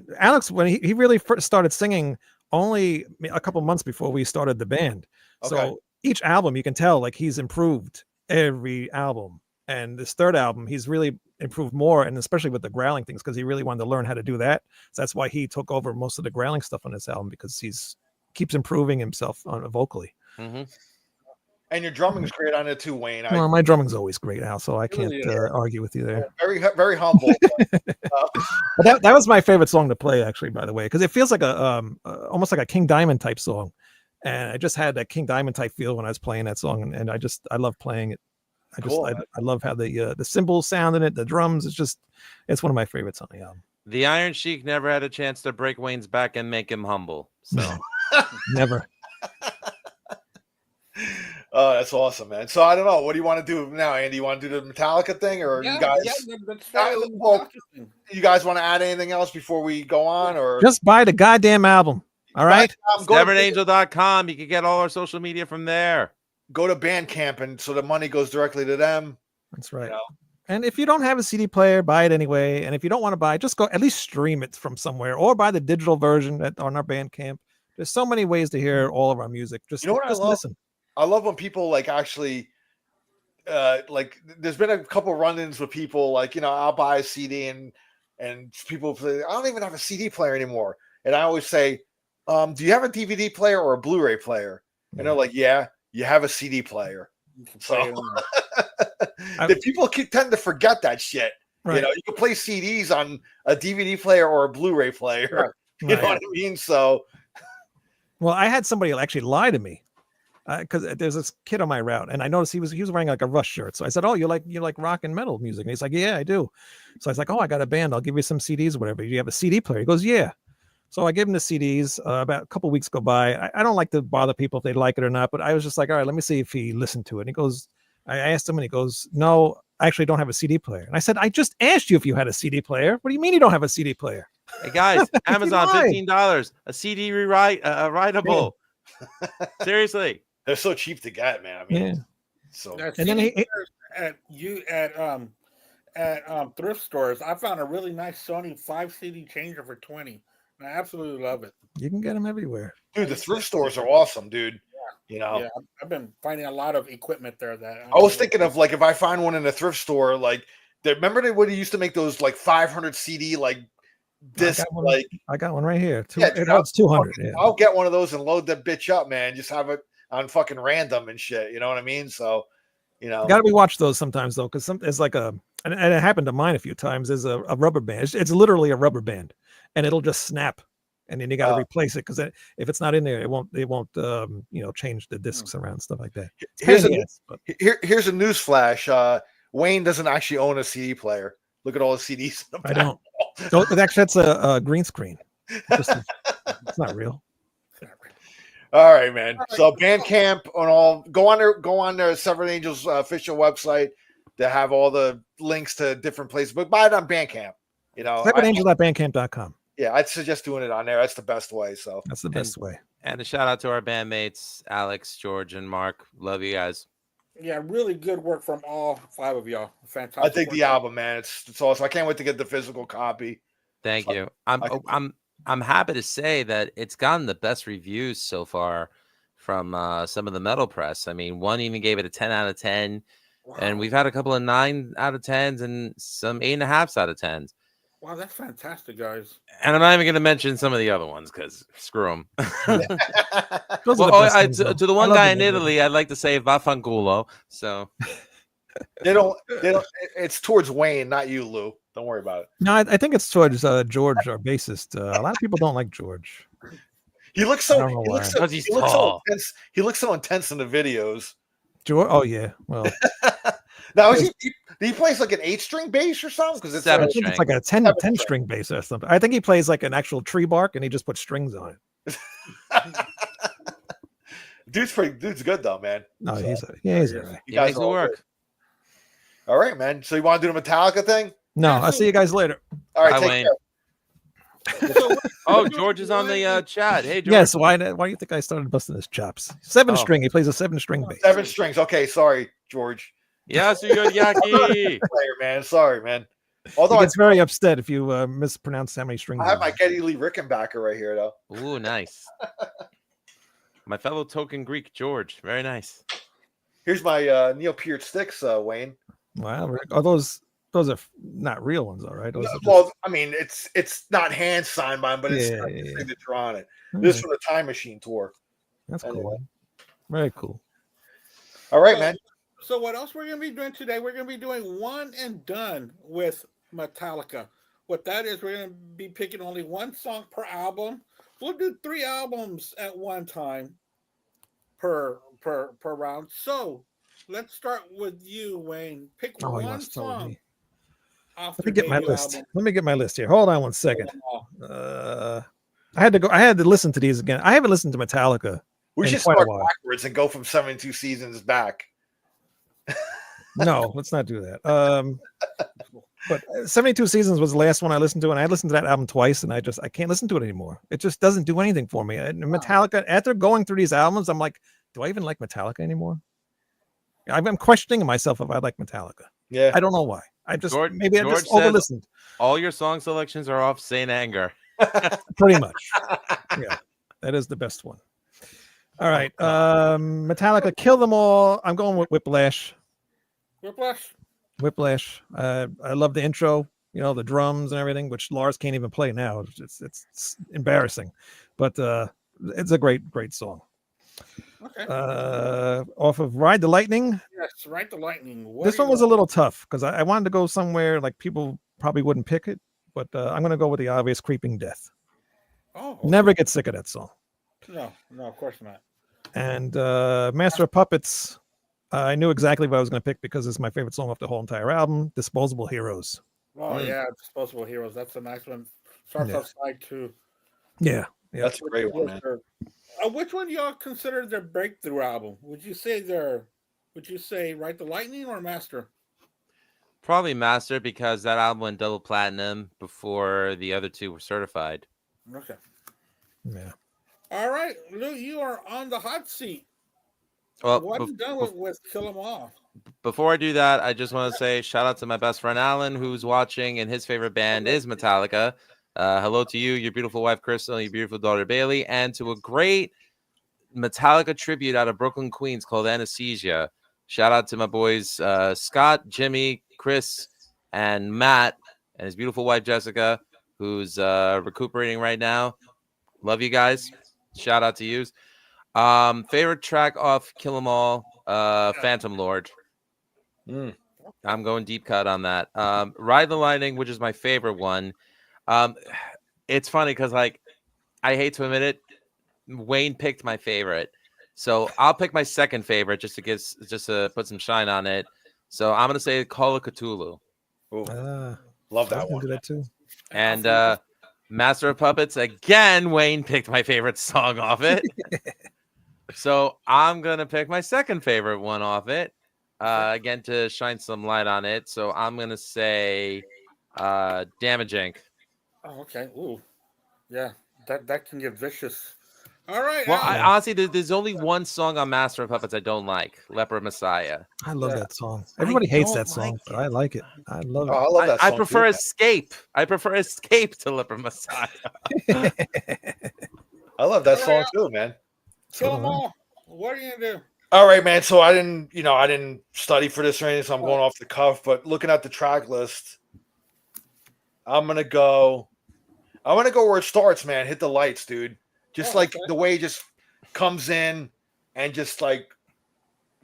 when he really first started singing, only a couple months before we started the band. Okay. So each album, you can tell like he's improved every album. And this third album, he's really improved more, and especially with the growling things, because he really wanted to learn how to do that. So that's why he took over most of the growling stuff on this album, because keeps improving himself vocally. Mm-hmm. And your drumming is great on it too, Wayne. Well, my drumming's always great, Al, so I can't argue with you there. Very, very humble. But that was my favorite song to play, actually, by the way, because it feels like almost like a King Diamond type song, and I just had that King Diamond type feel when I was playing that song, and I love playing it. Cool, I love how the cymbals sound in it, the drums. It's one of my favorites on the album. The Iron Sheik never had a chance to break Wayne's back and make him humble. So Never. Oh, that's awesome, man. So I don't know. What do you want to do now, Andy? You want to do the Metallica thing, or you guys? Let's try the well, Metallica thing. you guys want to add anything else before we go on, or Just buy the goddamn album. All right. go to StubbornAngel.com. You can get all our social media from there. go to Bandcamp, and so the money goes directly to them. That's right. You know? And if you don't have a CD player, buy it anyway. And if you don't want to buy it, just go at least stream it from somewhere or buy the digital version on our Bandcamp. There's so many ways to hear all of our music. Just, You know what I love? listen. I love when people like actually, like. There's been a couple run-ins with people like, I'll buy a CD and people say, I don't even have a CD player anymore, and I always say, do you have a DVD player or a Blu-ray player? And they're like, yeah, you have a CD player. So the people tend to forget that shit. Right. You can play CDs on a DVD player or a Blu-ray player. Right. You know what I mean? So, well, I had somebody actually lie to me because there's this kid on my route, and I noticed he was wearing like a Rush shirt. So I said, "Oh, you like rock and metal music?" And he's like, "Yeah, I do." So I was like, "Oh, I got a band. I'll give you some CDs or whatever. Do you have a CD player?" He goes, "Yeah." So I gave him the CDs. About a couple weeks go by. I don't like to bother people if they like it or not, but I was just like, all right, let me see if he listened to it. And he goes, I asked him, and he goes, "No, I actually don't have a CD player." And I said, "I just asked you if you had a CD player. What do you mean you don't have a CD player?" Hey guys, Amazon, $15, a CD writable. Seriously, they're so cheap to get, man. I mean, Yeah. so And then he at thrift stores, I found a really nice Sony 5 CD changer for 20. And I absolutely love it. You can get them everywhere. dude, the thrift stores are awesome, dude. Yeah, I've been finding a lot of equipment there that I was thinking of like if I find one in a thrift store, like remember when he used to make those like 500 CD like disc like I got one right here. Yeah, It holds 200. Yeah. I'll get one of those and load that bitch up, man. Just have it on fucking random and shit. You know what I mean? So, Got to rewatch those sometimes though, because it's like and it happened to mine a few times. There's a rubber band. It's literally a rubber band, and it'll just snap, and then you got to replace it because if it's not in there, it won't change the discs around, stuff like that. Here's a news flash. Wayne doesn't actually own a CD player. Look at all the CDs. I don't. Actually, that's a green screen. It's not real. All right, man. So Bandcamp on all go on there Severed Angels official website to have all the links to different places, but buy it on Bandcamp. SeveredAngels.bandcamp.com. Yeah, I'd suggest doing it on there. That's the best way. So that's the best way. And a shout out to our bandmates, Alex, George, and Mark. Love you guys. Yeah, really good work from all 5 of y'all. Fantastic. I think the album, man, it's awesome. I can't wait to get the physical copy. Thank you. I'm happy to say that it's gotten the best reviews so far from some of the metal press. I mean, one even gave it a 10 out of 10, and we've had a couple of 9 out of 10s and some 8.5 out of 10s. Wow, that's fantastic, guys. And I'm not even going to mention some of the other ones because screw them. To the one guy in Italy, I'd like to say Vaffanculo. So they don't. It's towards Wayne, not you, Lou. Don't worry about it. No, I think it's towards George, our bassist. A lot of people don't like George. He looks so. He's tall. He looks so intense in the videos. George. Oh yeah. Well. Now he plays like an 8-string bass or something because I think it's like a 10 string bass or something. I think he plays like an actual tree bark and he just puts strings on it. Dude's good though, man. No, he's all right. He makes it work. All right, man. So you want to do the Metallica thing? No, I'll see you guys later. All right, bye, take Wayne. care. George is on the chat. Hey, George. Yes. Why do you think I started busting his chops? 7-string. He plays a 7-string bass. 7 strings. Okay, sorry, George. Yes, you good, Yaki. Player, man. Sorry, man. Although he gets very upset if you mispronounce how many strings. I have my Geddy Lee Rickenbacker right here, though. Ooh, nice. My fellow token Greek, George. Very nice. Here's my Neil Peart sticks, Wayne. Wow, are those are not real ones, all right? I mean, it's not hand signed by him, but it's signature on it. This is from the Time Machine tour. That's cool. Very cool. All right, man. So what else we're going to be doing today? We're going to be doing one and done with Metallica. What that is, we're going to be picking only one song per album. We'll do 3 albums at one time per round. So let's start with you, Wayne. Pick Oh, he one wants to start with song me. off Let their me get my debut list. album. Let me get my list here. Hold on one Kill second. 'Em All. I had to go. I had to listen to these again. I haven't listened to Metallica We in should quite a start while. backwards and go from 72 seasons back. No, let's not do that. But 72 Seasons was the last one I listened to, and I listened to that album twice, and I can't listen to it anymore. It just doesn't do anything for me. And Metallica, after going through these albums, I'm like, do I even like Metallica anymore? I'm questioning myself if I like Metallica. Yeah. I don't know why. I just George just says over-listened. all your song selections are off Saint Anger. Pretty much. Yeah, that is the best one. All right. Metallica, Kill Them All. I'm going with Whiplash. Whiplash. I love the intro, the drums and everything, which Lars can't even play now. It's embarrassing, but it's a great song. Okay. Off of Ride the Lightning. Yes, Ride the Lightning. This one was a little tough because I wanted to go somewhere like people probably wouldn't pick it, but I'm going to go with the obvious Creeping Death. Oh, okay. Never get sick of that song. No, of course not. And Master of Puppets. I knew exactly what I was going to pick because it's my favorite song off the whole entire album, Disposable Heroes. Oh, yeah, Disposable Heroes. That's a nice one. Starts off side 2. Yeah. That's a great one, man. Which one do y'all consider their breakthrough album? Would you say Ride the Lightning or Master? Probably Master, because that album went double platinum before the other two were certified. Okay. Yeah. All right, Lou, you are on the hot seat. Well, what have you done with Kill 'Em All? Before I do that, I just want to say shout out to my best friend Alan, who's watching, and his favorite band is Metallica. Hello to you, your beautiful wife Crystal, and your beautiful daughter Bailey, and to a great Metallica tribute out of Brooklyn, Queens called Anesthesia. Shout out to my boys Scott, Jimmy, Chris, and Matt, and his beautiful wife Jessica, who's recuperating right now. Love you guys. Shout out to you. Favorite track off Kill 'Em All, Phantom Lord. I'm going deep cut on that. Ride the Lightning, which is my favorite one. It's funny because, like, I hate to admit it, Wayne picked my favorite, so I'll pick my second favorite just to put some shine on it. So I'm gonna say Call of Cthulhu. Love that one. Do that too. And Master of Puppets, again, Wayne picked my favorite song off it. So I'm gonna pick my second favorite one off it. Again, to shine some light on it. So I'm gonna say Damage Inc. Oh, okay. Ooh, yeah, that can get vicious. All right. Well, honestly, there's only one song on Master of Puppets I don't like, Leper Messiah. I love that song. Everybody hates that song, but I like it. I love it. I love that song. I prefer Escape. I prefer Escape to Leper Messiah. I love that song too, man. Kill 'Em All. What are you gonna do? All right, man. So I didn't study for this or anything, so I'm going off the cuff. But looking at the track list, I'm gonna go where it starts, man. Hit the Lights, dude. Just the way it just comes in and just like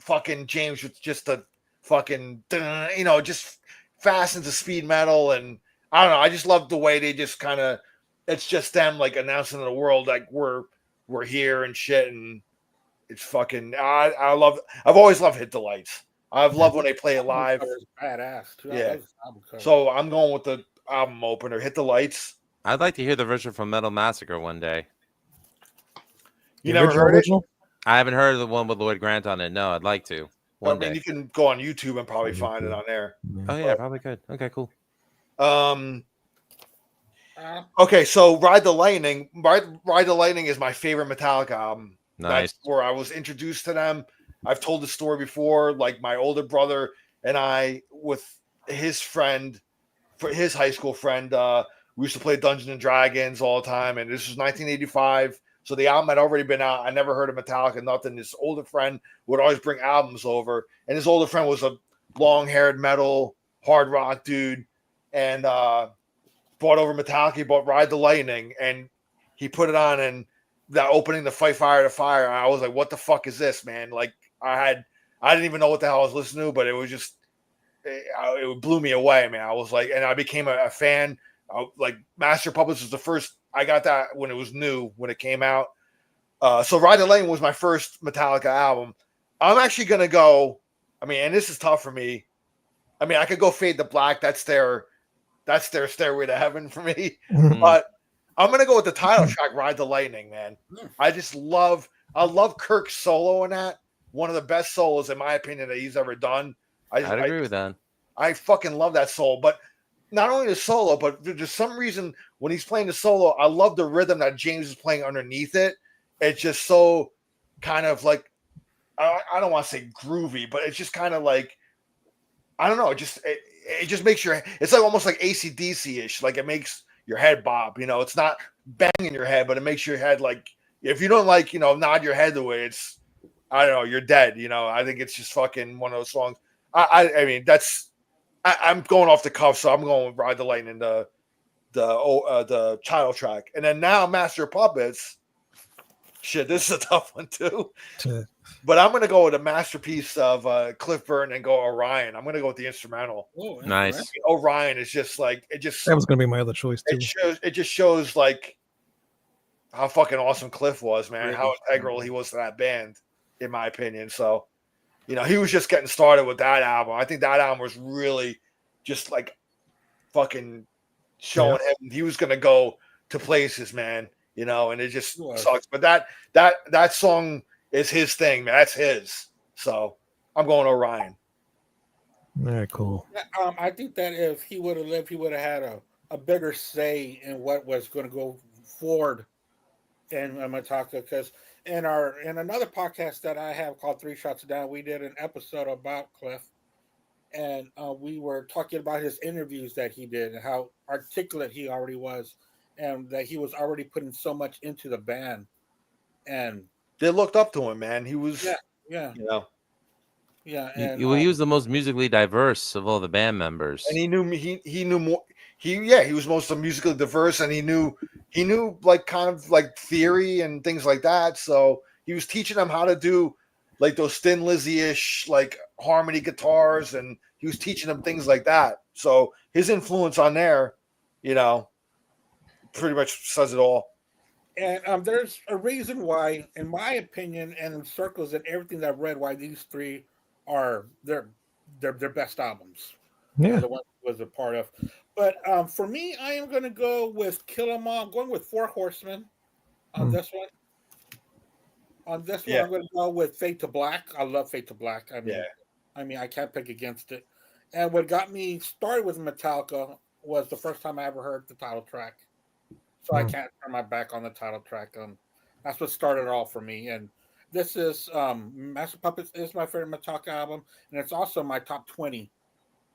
fucking James with just the fucking just fast into speed metal, and I don't know. I just love the way they just kind of, it's just them like announcing to the world like we're here and shit, and it's fucking. I've always loved Hit the Lights. I've loved when they play it live. Badass. Too. Yeah. So I'm going with the album opener, Hit the Lights. I'd like to hear the version from Metal Massacre one day. You never heard it? I haven't heard of the one with Lloyd Grant on it. No, I'd like to. One day. You can go on YouTube and probably find it on there. Oh yeah, probably could. Okay, cool. Okay, so Ride the Lightning. Ride the Lightning is my favorite Metallica album. Nice. That's where I was introduced to them. I've told the story before. Like my older brother and I, with his friend, for his high school friend, we used to play Dungeons and Dragons all the time. And this was 1985. So the album had already been out. I never heard of Metallica, nothing. This older friend would always bring albums over. And his older friend was a long-haired metal, hard rock dude. And brought over Metallica. He bought Ride the Lightning. And he put it on. And that opening, the Fight Fire to Fire, I was like, what the fuck is this, man? Like, I didn't even know what the hell I was listening to, but it was just, it blew me away, man. I was like, and I became a fan. Like, Master Puppets was the first. I got that when it was new, when it came out. So Ride the Lightning was my first Metallica album. I'm actually going to go I mean, and this is tough for me. I mean, I could go Fade to Black. That's their stairway to heaven for me. Mhm. But I'm gonna go with the title track, Ride the Lightning, man. Mm. I love Kirk's solo in that. One of the best solos, in my opinion, that he's ever done. I'd agree with that. I fucking love that solo. But not only the solo, but there's some reason when he's playing the solo, I love the rhythm that James is playing underneath it. It's just so kind of like, I don't want to say groovy, but it's just kind of like, I don't know. It just makes it's like almost like AC/DC ish. Like it makes your head bob. It's not banging your head, but it makes your head like, if you don't like, nod your head the way it's, I don't know, you're dead. I think it's just fucking one of those songs. I mean, I'm going off the cuff, so I'm going with Ride the Lightning, the title track. And then now Master of Puppets. Shit, this is a tough one too. But I'm going to go with a masterpiece of Cliff Burton and go Orion. I'm going to go with the instrumental. Oh, Nice. Orion is just like, That was going to be my other choice too. It just shows like how fucking awesome Cliff was, man. How integral he was to that band, in my opinion. So, he was just getting started with that album. I think that album was really just like fucking showing him he was going to go to places, man. And it just sucks. But that song is his thing, man. That's his. So I'm going Orion. Very cool. I think that if he would have lived, he would have had a bigger say in what was going to go forward in Metallica. Because in another podcast that I have called Three Shots Down, we did an episode about Cliff, and we were talking about his interviews that he did and how articulate he already was, and that he was already putting so much into the band. And they looked up to him, man. He was, yeah. And, he was the most musically diverse of all the band members, and he knew more. He was most musically diverse, and he knew like kind of like theory and things like that. So he was teaching them how to do like those Thin Lizzy-ish like harmony guitars, and he was teaching them things like that. So his influence on there, pretty much says it all. And there's a reason why, in my opinion, and in circles and everything that I've read, why these three are their best albums. Yeah, the one was a part of. But for me, I am going to go with Kill 'Em All. I'm going with Four Horsemen on this one. On this one, I'm going to go with Fade to Black. I love Fade to Black. I mean, I can't pick against it. And what got me started with Metallica was the first time I ever heard the title track. So I can't turn my back on the title track. That's what started it all for me. And this is Master Puppets is my favorite Metallica album, and it's also my top 20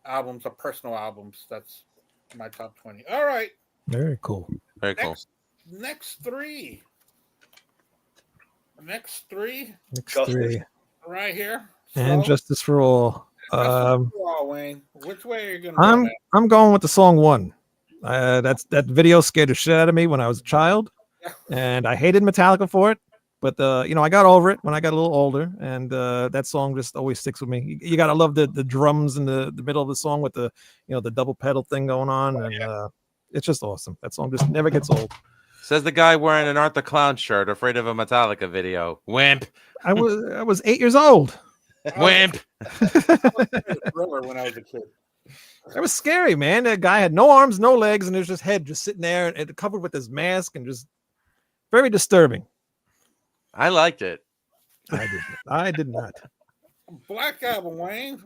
albums of personal albums. That's my top 20. All right. very cool. Very cool. Next three. Next three. Right here. And Justice for All. Wayne. Which way are you going to go? I'm going with the song One. That video scared the shit out of me when I was a child, and I hated Metallica for it. But I got over it when I got a little older, and that song just always sticks with me. You gotta love the drums in the middle of the song with the the double pedal thing going on, and it's just awesome. That song just never gets old. Says the guy wearing an Art the Clown shirt, afraid of a Metallica video. Wimp. I was 8 years old. Wimp. When I was a kid. It was scary, man. That guy had no arms, no legs, and there's just head just sitting there and covered with his mask, and just very disturbing. I liked it. I did not. Black Album, Wayne.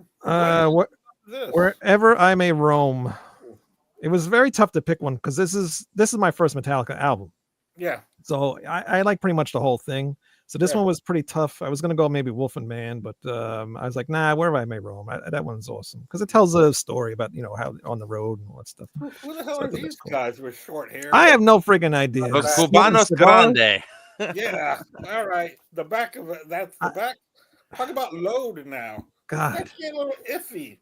Wherever I May Roam. It was very tough to pick one because this is my first Metallica album. Yeah. So I like pretty much the whole thing. So this one was pretty tough. I was gonna go maybe Wolf and Man, but I was like, nah, Wherever I May Roam. That one's awesome because it tells a story about how on the road and all that stuff. Who the hell are these guys with short hair? I have no freaking idea. Los Cubanos Grande. Yeah. All right. The back of it. That's the back. Talk about load now. God. That's a little iffy.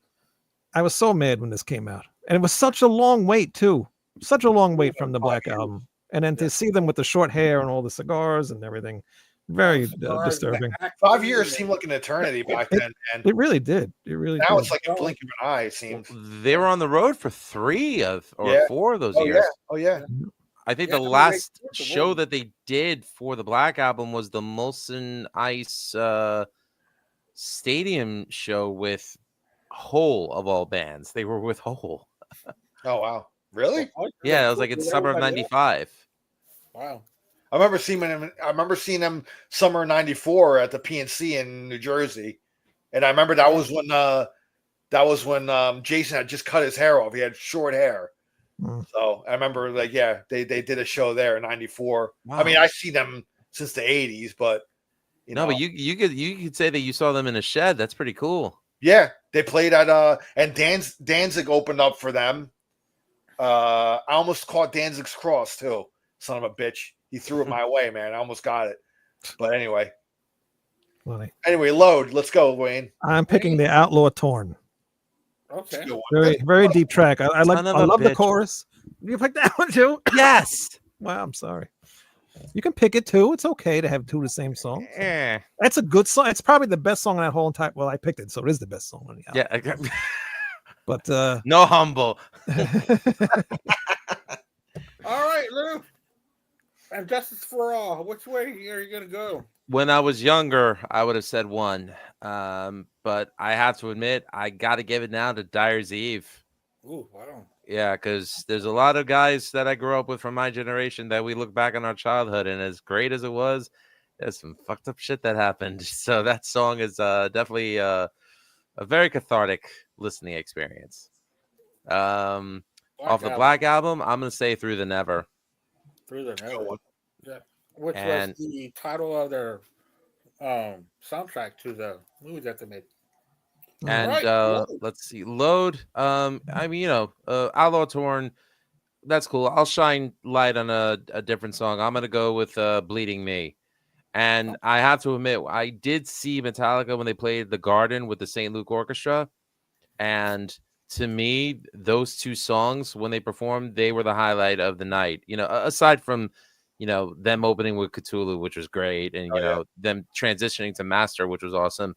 I was so mad when this came out. And it was such a long wait, too. Such a long wait from the Black Album. And then to see them with the short hair and all the cigars and everything. Very disturbing. 5 years seemed like an eternity back then. And it really did. It really now did. it's like a blink of an eye, it seems. They were on the road for 4 of those years. Oh, yeah. I think the last show that they did for the Black Album was the Molson Ice stadium show with Hole of all bands. They were with Hole. Oh wow, really? Yeah, it was like in summer of '95. Wow. I remember seeing them. I remember seeing them summer '94 at the PNC in New Jersey, and I remember that was when Jason had just cut his hair off. He had short hair, so I remember like they did a show there in '94. Wow. I mean, I see them since the '80s, but you know, but you could say that you saw them in a shed. That's pretty cool. yeah, they played at and Danzig opened up for them. I almost caught Danzig's cross too. Son of a bitch. He threw it my way, man. I almost got it. But anyway. Funny. Anyway, load. Let's go, Wayne. I'm picking the Outlaw Torn. Okay. Very, very deep track. I love the bitch. chorus. You pick that one too? Yes. Wow, I'm sorry. You can pick it too. It's okay to have two of the same song. Eh. That's a good song. It's probably the best song on that whole entire. Well, I picked it, so it is the best song on the album. Yeah. But no humble. All right, Lou. And Justice for All. Which way are you gonna go? When I was younger, I would have said one. But I have to admit, I got to give it now to Dyer's Eve. Ooh, wow. Yeah, because there's a lot of guys that I grew up with from my generation that we look back on our childhood, and as great as it was, there's some fucked up shit that happened. So that song is definitely a very cathartic listening experience. Off the Black Album, I'm gonna say Through the Never. Through the Never. Yeah. Which And- was the title of their soundtrack to the movie that they made. And Right. let's see, Load. I mean, Outlaw Torn. That's cool. I'll shine light on a different song. I'm gonna go with Bleeding Me. And I have to admit, I did see Metallica when they played the Garden with the St. Luke Orchestra. And to me, those two songs, when they performed, they were the highlight of the night. Aside from, them opening with Cthulhu, which was great, and them transitioning to Master, which was awesome.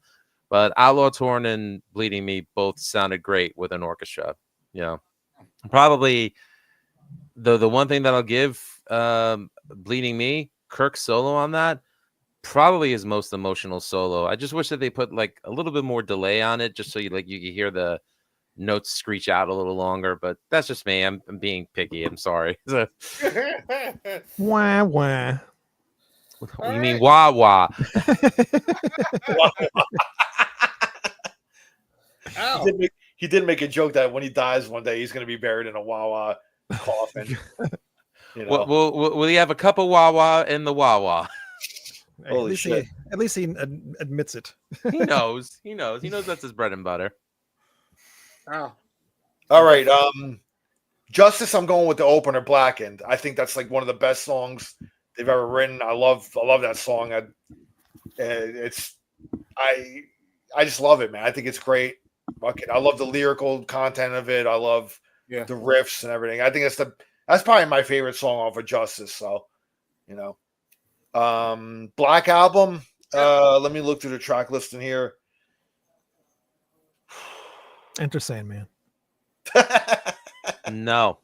But Outlaw Torn and Bleeding Me both sounded great with an orchestra. Probably the one thing that I'll give Bleeding Me, Kirk's solo on that, probably his most emotional solo. I just wish that they put like a little bit more delay on it, just so you could hear the notes screech out a little longer. But that's just me. I'm being picky. I'm sorry. Wah wah. You mean wah wah? He did make a joke that when he dies one day, he's going to be buried in a Wawa coffin. Will he have a cup of Wawa in the Wawa? Holy shit. At least he admits it. He knows. He knows that's his bread and butter. Wow. All right. Justice, I'm going with the opener, Blackened. I think that's like one of the best songs they've ever written. I love that song. I just love it, man. I think it's great. I love the lyrical content of it. I love the riffs and everything. I think that's probably my favorite song off of Justice. So, Black Album. Let me look through the track listing here. Enter Sandman. No.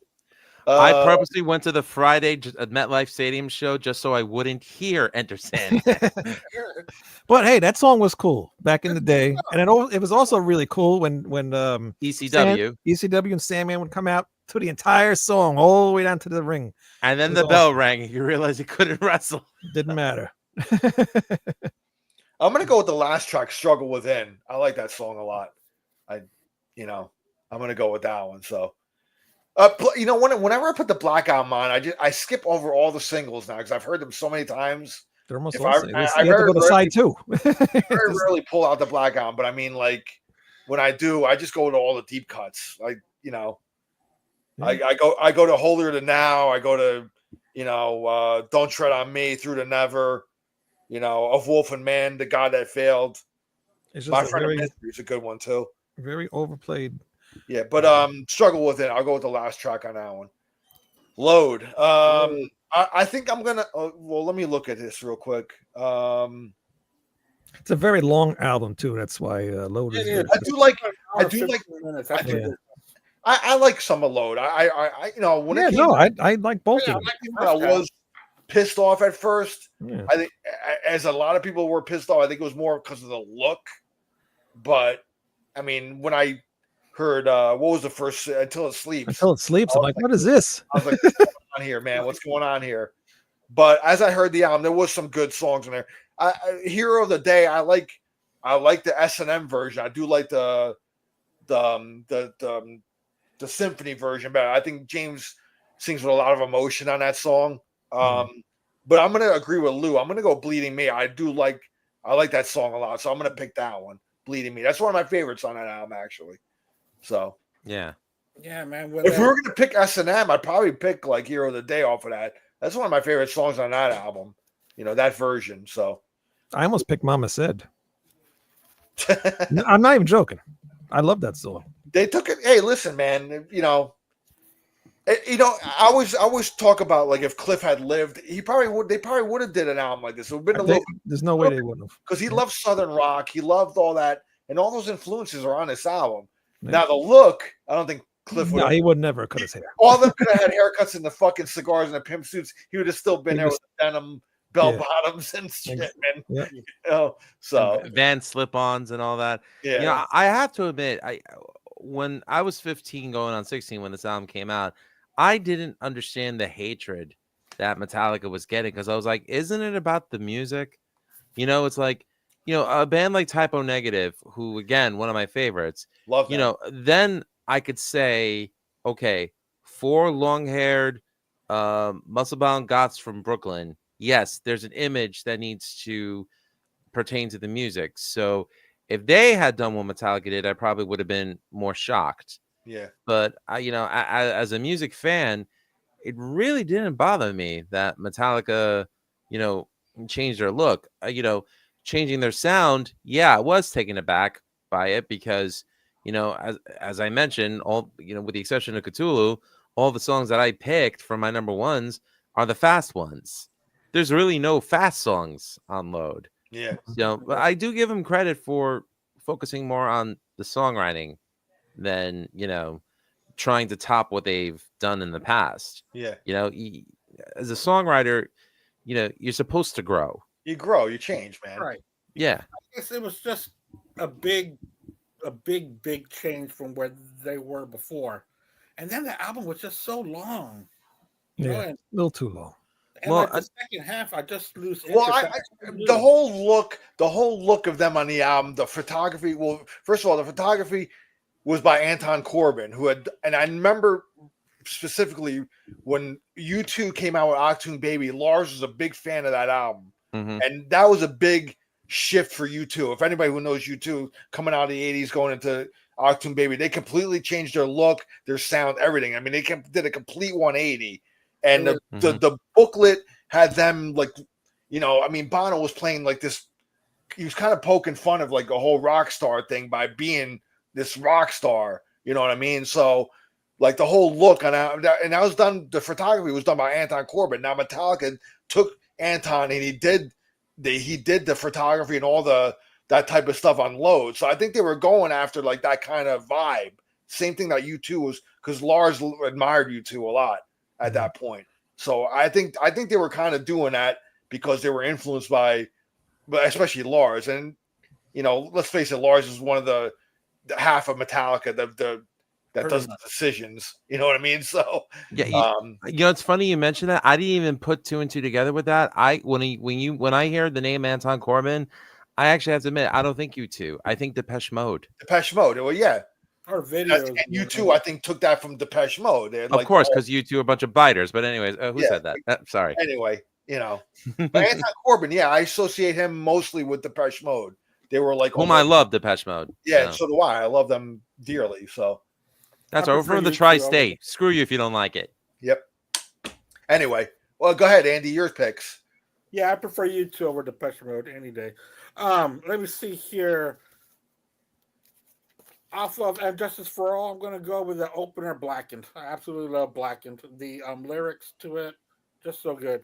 I purposely went to the Friday MetLife Stadium show just so I wouldn't hear Enter Sandman. But hey, that song was cool back in the day, and it was also really cool when ECW and Sandman would come out to the entire song all the way down to the ring, and then the bell rang, and you realize he couldn't wrestle. Didn't matter. I'm gonna go with the last track, "Struggle Within." I like that song a lot. I'm gonna go with that one. So. Whenever I put the Black Album on, I skip over all the singles now because I've heard them so many times. They're almost all you have to go to side two. I very rarely pull out the Black Album, but I mean, like when I do, I just go to all the deep cuts. Like I go to Holier Than Now. I go to Don't Tread on Me, Through the Never. Of Wolf and Man, The God That Failed. My Friend of Mystery is a good one too. Very overplayed. Yeah, but Struggle With It. I'll go with the last track on that one. Load. I think I'm gonna. Let me look at this real quick. It's a very long album too. That's why Load is. I like some of Load. I like both of them. I was pissed off at first. Yeah. I think, as a lot of people were pissed off, I think it was more because of the look. But I mean, when I heard what was the first Until It Sleeps, Until It Sleeps. I'm like, what is this? I was like, what's going on here, man? What's going on here? But as I heard the album, there was some good songs in there. Hero of the Day, I like the S&M version. I do like the symphony version better. I think James sings with a lot of emotion on that song. But I'm gonna agree with Lou. I'm gonna go Bleeding Me. I like that song a lot, so I'm gonna pick that one. Bleeding Me. That's one of my favorites on that album, actually. So Yeah. Yeah, man. if we were gonna pick S&M, I'd probably pick like Hero of the Day off of that. That's one of my favorite songs on that album. That version. So I almost picked Mama Said. I'm not even joking. I love that song. they took it. Hey, listen, man. I always talk about like if Cliff had lived, they probably would have did an album like this. It would have been a little. There's no way they wouldn't have. Because he loved Southern rock, he loved all that, and all those influences are on this album. Yeah. Now the look, I don't think Cliff would. No, he would never cut his hair. All of them could have had haircuts and the fucking cigars and the pimp suits. He would have still been there with the denim bell bottoms and shit, man. Yeah. So Van slip-ons and all that. Yeah. I have to admit, when I was 15 going on 16 when this album came out, I didn't understand the hatred that Metallica was getting, because I was like, isn't it about the music? It's like, a band like Typo Negative, who, again, one of my favorites. Love that. Then I could say, okay, 4 long-haired, muscle-bound goths from Brooklyn. Yes, there's an image that needs to pertain to the music. So if they had done what Metallica did, I probably would have been more shocked. Yeah. But as a music fan, it really didn't bother me that Metallica, changed their look. Changing their sound. Yeah, I was taken aback by it because, as I mentioned, all with the exception of Cthulhu, all the songs that I picked from my number ones are the fast ones. There's really no fast songs on Load. Yeah. But I do give him credit for focusing more on the songwriting than trying to top what they've done in the past. Yeah. As a songwriter, you're supposed to grow. You grow, you change, man. Right. Yeah. I guess it was just a big change from where they were before. And then the album was just so long. Yeah, a little too long. And the second half, I just lose interest. Well, the whole look of them on the album, the photography. Well, first of all, the photography was by Anton Corbin, and I remember specifically when U2 came out with Achtung Baby, Lars was a big fan of that album. Mm-hmm. And that was a big shift for U2. If anybody who knows U2 coming out of the 80s going into Achtung Baby, they completely changed their look, their sound, everything. I mean, they did a complete 180. And the booklet had them like, Bono was playing like this. He was kind of poking fun of like a whole rock star thing by being this rock star. You know what I mean? So like the whole look and that was done. The photography was done by Anton Corbin. Now Metallica took Anton and he did the photography and all that type of stuff on Load. So I think they were going after like that kind of vibe. Same thing that U2 was, because Lars admired U2 a lot at that point. So I think they were kind of doing that because they were influenced by, but especially Lars. And let's face it, Lars is one of the half of Metallica that does the decisions. You know what I mean? So yeah, it's funny you mentioned that. I didn't even put 2 and 2 together with that. When I hear the name Anton Corbin, I actually have to admit I don't think U2. I think Depeche Mode. Well, yeah. Our videos. And U2, I think, took that from Depeche Mode. Of course, because U2 are a bunch of biters. But anyways, who said that? Sorry. Anyway, but Anton Corbin, yeah, I associate him mostly with Depeche Mode. They were like I love Depeche Mode. Yeah, so do I. I love them dearly. So that's over from the tri-state. Screw you if you don't like it. Yep. Anyway, well, go ahead, Andy. Your picks. Yeah, I prefer U2 over Depeche Mode any day. Let me see here. Off of And Justice for All, I'm going to go with the opener, Blackened. I absolutely love Blackened. The lyrics to it, just so good.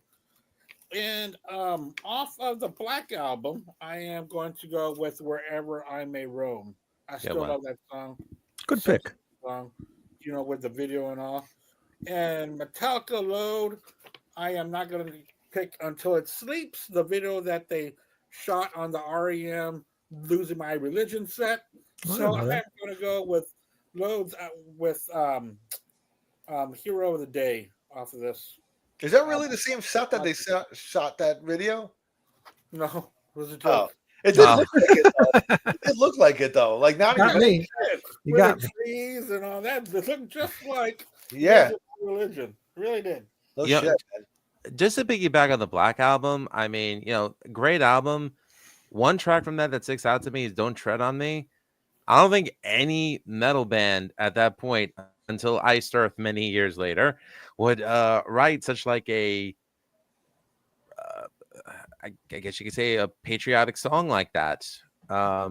And off of the Black Album, I am going to go with Wherever I May Roam. I still love that song. Good pick. Song, with the video and all. And Metallica Load, I am not going to pick Until It Sleeps, the video that they shot on the REM Losing My Religion set. Oh, I So know I'm that. going to go with loads with Hero of the Day off of this. Is that really the same set that they shot that video? No, it was a Oh, joke. it did Oh. look like it though. It did look like it though. Like not Got even. me. You With got the me. trees and all that. It looked just like Yeah. Losing My Religion. It really did. No Yeah. shit. Man. Just to piggyback on the Black album, I mean, great album. One track from that sticks out to me is "Don't Tread on Me." I don't think any metal band at that point, until Iced Earth many years later, would write such like a, I guess you could say, a patriotic song like that. I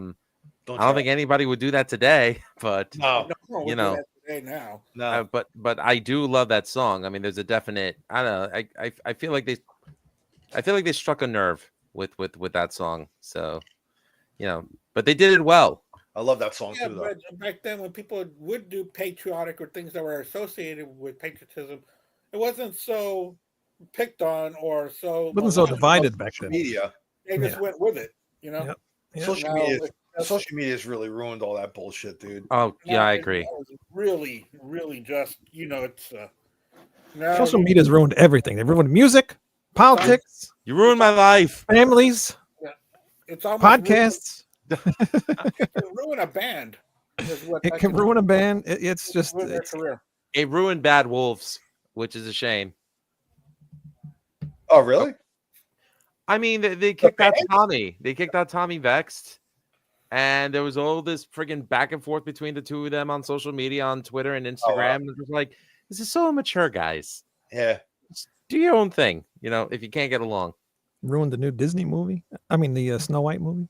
don't think anybody would do that today, but No. No, you we'll do know, that today now. No. but I do love that song. I mean, there's a definite. I don't know. I feel like they struck a nerve with that song. So, but they did it well. I love that song Yeah, too, though. but back then when people would do patriotic or things that were associated with patriotism, it wasn't so picked on or so. It wasn't so maligned. divided back Social then. media. They just Yeah. went with it, you know. Yep. Yeah. Social Now media. it's- Social media has really ruined all that bullshit, dude. Oh now yeah, I it- agree. now it's really, really just it's now Social media's ruined everything. They ruined music, politics, You ruined my life. families, it's almost podcasts. It can ruin a band. Is what It that can ruin a band. It's just ruin their it's, career. It ruined Bad Wolves, which is a shame. Oh, really? I mean, they kicked out Tommy. They kicked out Tommy Vexed, and there was all this friggin' back and forth between the two of them on social media, on Twitter and Instagram. Oh, wow. It was like, this is so immature, guys. Yeah. Just do your own thing, if you can't get along. ruined the new Disney movie. I mean, the Snow White movie.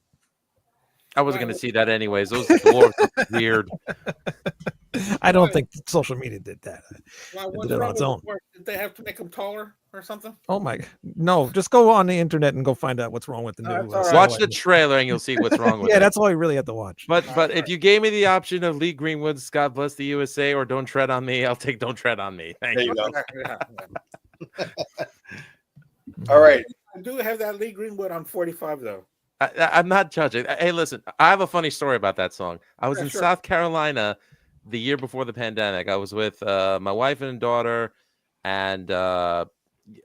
I wasn't going to see that anyways. Those dwarves look weird. I don't think social media did that. Well, It what's did it on wrong its with own. the work? Did they have to make them taller or something? Oh my! No, just go on the internet and go find out what's wrong with the new. That's all right. Snow Watch White the movie. trailer and you'll see what's wrong with Yeah, it. that's all you really have to watch. But if you gave me the option of Lee Greenwood's "God Bless the USA" or "Don't Tread on Me," I'll take "Don't Tread on Me." Thank There you. you go. Yeah. All right. I do have that Lee Greenwood on 45 though. I'm not judging. Hey, listen, I have a funny story about that song. I was Yeah, in sure. South Carolina the year before the pandemic. I was with my wife and daughter, and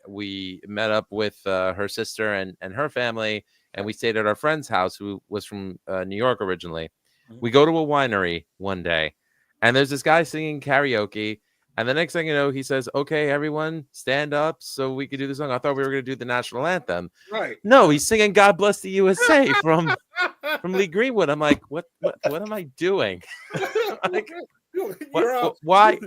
we met up with her sister and her family, and we stayed at our friend's house, who was from New York originally. Mhm. We go to a winery one day, and there's this guy singing karaoke. And the next thing you know, he says, "Okay, everyone, stand up so we could do the song." I thought we were going to do the national anthem. Right. No, he's singing "God Bless the USA" from Lee Greenwood. I'm like, what am I doing? Like, why?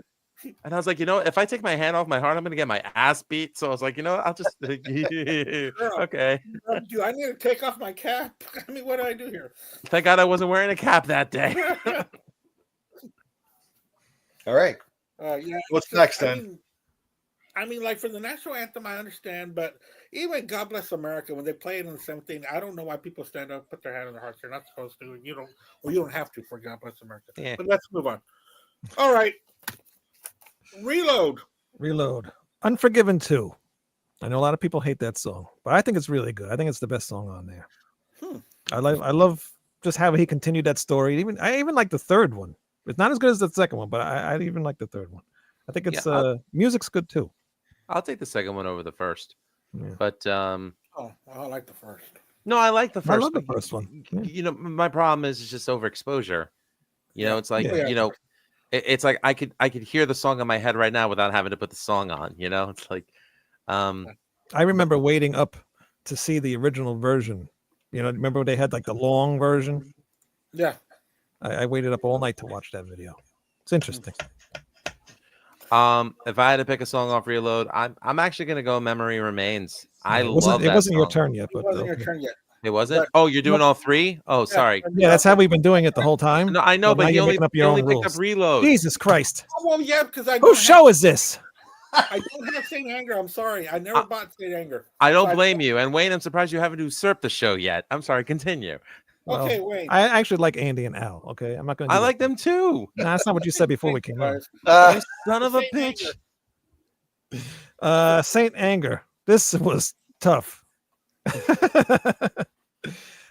And I was like, if I take my hand off my heart, I'm going to get my ass beat. So I was like, I'll just okay. Do I need to take off my cap? I mean, what do I do here? Thank God I wasn't wearing a cap that day. All right. Yeah. What's so, next I then? mean- I mean, like for the national anthem, I understand, but even "God Bless America," when they play it in the same thing, I don't know why people stand up, put their hand on their hearts. They're not supposed to. You don't have to for "God Bless America." Yeah. But let's move on. All right, Reload. Reload. Unforgiven 2. I know a lot of people hate that song, but I think it's really good. I think it's the best song on there. I love just how he continued that story. I even like the third one. It's not as good as the second one, but I even like the third one. I think it's music's good too. I'll take the second one over the first. Yeah. But Oh, I like the first. no, I like the first. I love the but first one. Yeah. My problem is just overexposure. It's like Yeah. it's like I could hear the song in my head right now without having to put the song on. It's like, I remember waiting up to see the original version. Remember when they had like the long version? Yeah. I waited up all night to watch that video. It's interesting. if I had to pick a song off Reload, I'm actually gonna go "Memory Remains." I It love that wasn't your song. turn yet, It but wasn't your turn yet. It wasn't. But- Oh, you're doing all three? Oh, sorry. yeah, that's how we've been doing it the whole time. No, I know, Well, now but he you're only, making up he your only own picked up rules. Reload. Jesus Christ! Oh, well, yeah, because I Whose show is this? I don't have Saint Anger. I'm sorry. I never bought Saint Anger. I don't So blame you. And Wayne, I'm surprised you haven't usurped the show yet. I'm sorry. Continue. Okay, wait. I actually like Andy and Al. Okay, I'm not going to. I like them too. Nah, that's not what you said before we came on. Uh, Son of a Saint bitch. Saint Anger. This was tough.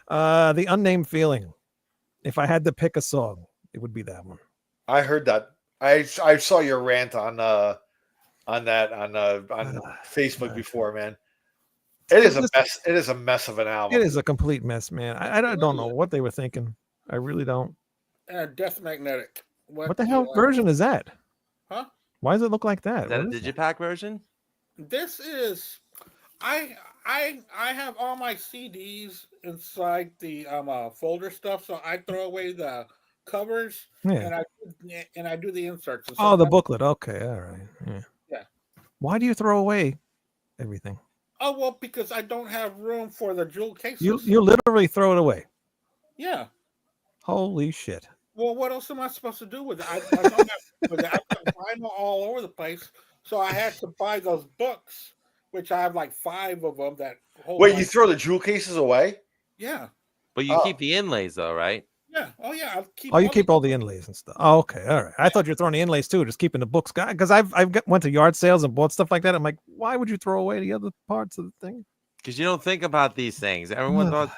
The Unnamed Feeling. If I had to pick a song, it would be that one. I heard that. I saw your rant on Facebook before, man. It is a mess. It is a mess of an album. It is a complete mess, man. I don't know what they were thinking. I really don't. Death Magnetic. What the hell version is that? Huh? Why does it look like that? Is that a What is digipack version? This is. I have all my CDs inside the folder stuff, so I throw away the covers Yeah. and I do the inserts. And Oh, the sometimes- booklet. Okay, all right. Yeah. Yeah. Why do you throw away everything? Oh well, because I don't have room for the jewel cases. You literally throw it away. Yeah. Holy shit. Well, what else am I supposed to do with it? I don't have with it. I've got vinyl all over the place, so I had to buy those books, which I have like 5 of them. That hold Wait, my- you throw the jewel cases away? Yeah. But you keep the inlays though, right? Yeah. Oh yeah. I'll keep. Oh, you keep all the inlays and stuff. Oh, okay, all right. I thought you were throwing the inlays too, just keeping the books. Because went to yard sales and bought stuff like that. I'm like, why would you throw away the other parts of the thing? Because you don't think about these things. Everyone thought,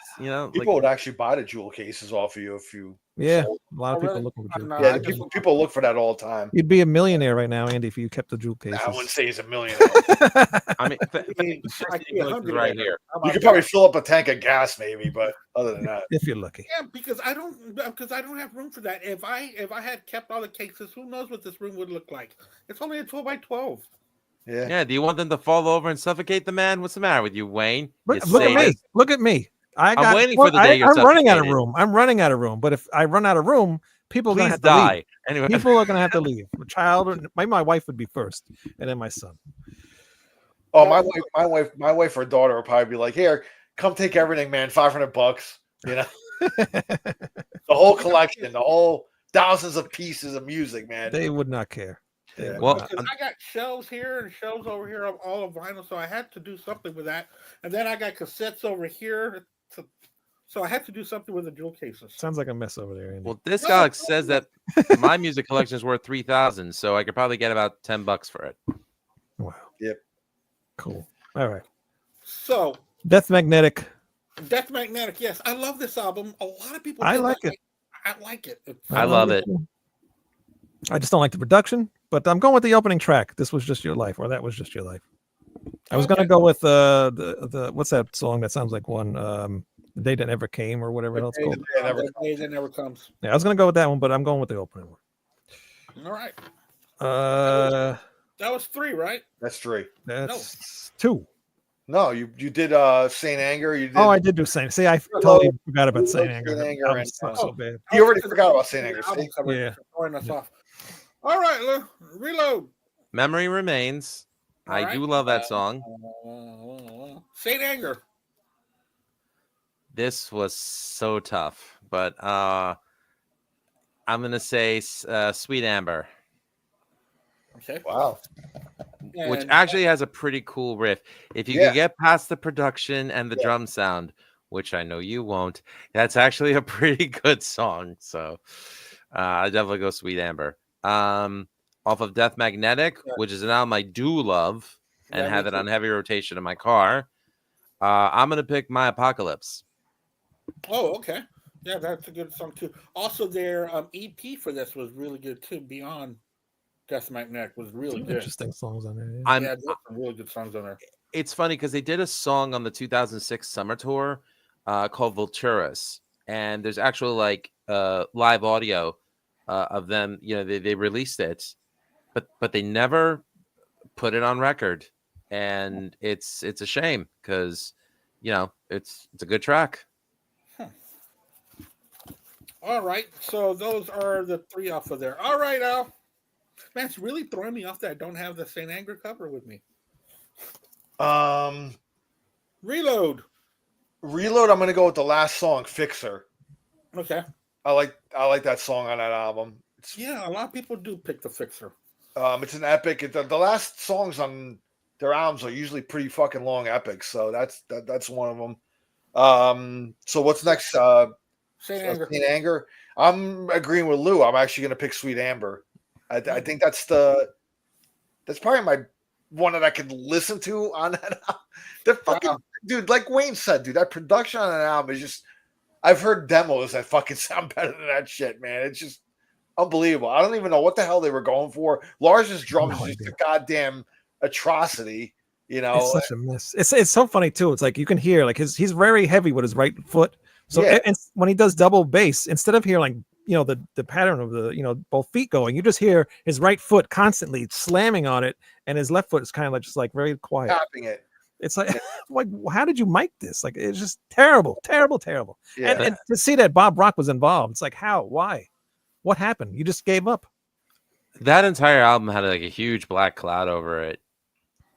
People would actually buy the jewel cases off of you if you. Yeah, sold. a lot of people really? looking for jewel. No, Yeah, I just- people look for that all the time. You'd be a millionaire right now, Andy, if you kept the jewel cases. I wouldn't say he's a millionaire. I mean, I keep 100 right in there. here. How You about could probably that? fill up a tank of gas, maybe, but other than that, If you're lucky. Yeah, because I don't have room for that. If I had kept all the cases, who knows what this room would look like? It's only a 12 by 12. yeah. Yeah, do you want them to fall over and suffocate the man? What's the matter with you, Wayne? Look, You look at me. sadist. Look at me. I'm waiting for the day you're I'm running out of suffocated. room. I'm running out of room. But if I run out of room, people are going to Please have to leave. die. Anyway, People are going to have to leave. A child, or maybe my wife would be first, and then my son. Oh, my wife or daughter will probably be like, "Here, come take everything, man. $500. You know, the whole collection, the whole thousands of pieces of music, man." They would not care. Yeah. Well, Because I got shelves here and shelves over here of all of vinyl, so I had to do something with that. And then I got cassettes over here, so I had to do something with the jewel cases. Sounds like a mess over there, Andy. well, this No, Alex says that my music collection is worth $3,000, so I could probably get about $10 for it. Wow. Yep. Cool. All right. So Death Magnetic. Death Magnetic, yes, I love this album. A lot of people. I don't like it. I like it. I love it. I just don't like the production, but I'm going with the opening track. This was just your life, or that was just your life. I was Okay. gonna go with the what's that song that sounds like one The Day That Never Came or whatever else it's called. The day that never comes. Yeah, I was gonna go with that one, but I'm going with the opening one. All right, That that was 3, right? That's 3. that's 2. No, you did Saint Anger. You did. Oh, I did do Saint. See, I totally forgot about Saint Anger. Saint Anger That and, album sucks so bad. You already forgot about Saint Anger. Album See? cover Yeah. for throwing us off. All right, Lou, reload. Memory Remains. All I right. do love that song. Saint Anger. This was so tough, but I'm gonna say Sweet Amber, Okay. Wow. which And- actually has a pretty cool riff. If you Yeah. could get past the production and the drum sound, which I know you won't, that's actually a pretty good song. So I definitely go Sweet Amber. Off of Death Magnetic, which is an album I do love and Yeah, me have it too. on heavy rotation in my car. I'm gonna pick My Apocalypse. Oh, okay. Yeah, that's a good song too. Also, their EP for this was really good too. Beyond Death Magnetic was really good. Interesting songs on there. Yeah. I'm Yeah, there's some really good songs on there. it's funny because they did a song on the 2006 summer tour called Vulturus, and there's actual like live audio of them. You know, they released it, but they never put it on record, and it's a shame because you know it's a good track. All right, so those are the 3 off of there. All right, Al. Man, it's really throwing me off that I don't have the Saint Anger cover with me. Reload. Reload. I'm gonna go with the last song, "Fixer." Okay. I like that song on that album. Yeah, a lot of people do pick the Fixer. It's an epic. The last songs on their albums are usually pretty fucking long epics, so that's one of them. So what's next? Saint Anger. Saint Anger. I'm agreeing with Lou. I'm actually going to pick Sweet Amber. I think that's probably my one that I could listen to on that album. The fucking dude, like Wayne said, dude, that production on that album is just I've heard demos that fucking sound better than that shit, man. It's just unbelievable. I don't even know what the hell they were going for. Lars's drums No is just idea. a goddamn atrocity. You It's know, such a mess. It's so funny too. It's like you can hear like he's very heavy with his right foot. So Yeah. and when he does double bass, instead of hearing like the pattern of the both feet going, you just hear his right foot constantly slamming on it, and his left foot is kind of like just like very quiet. tapping it. It's like like how did you mic this? Like it's just terrible, terrible, terrible. Yeah. And to see that Bob Rock was involved, it's like how, why, what happened? You just gave up. That entire album had like a huge black cloud over it.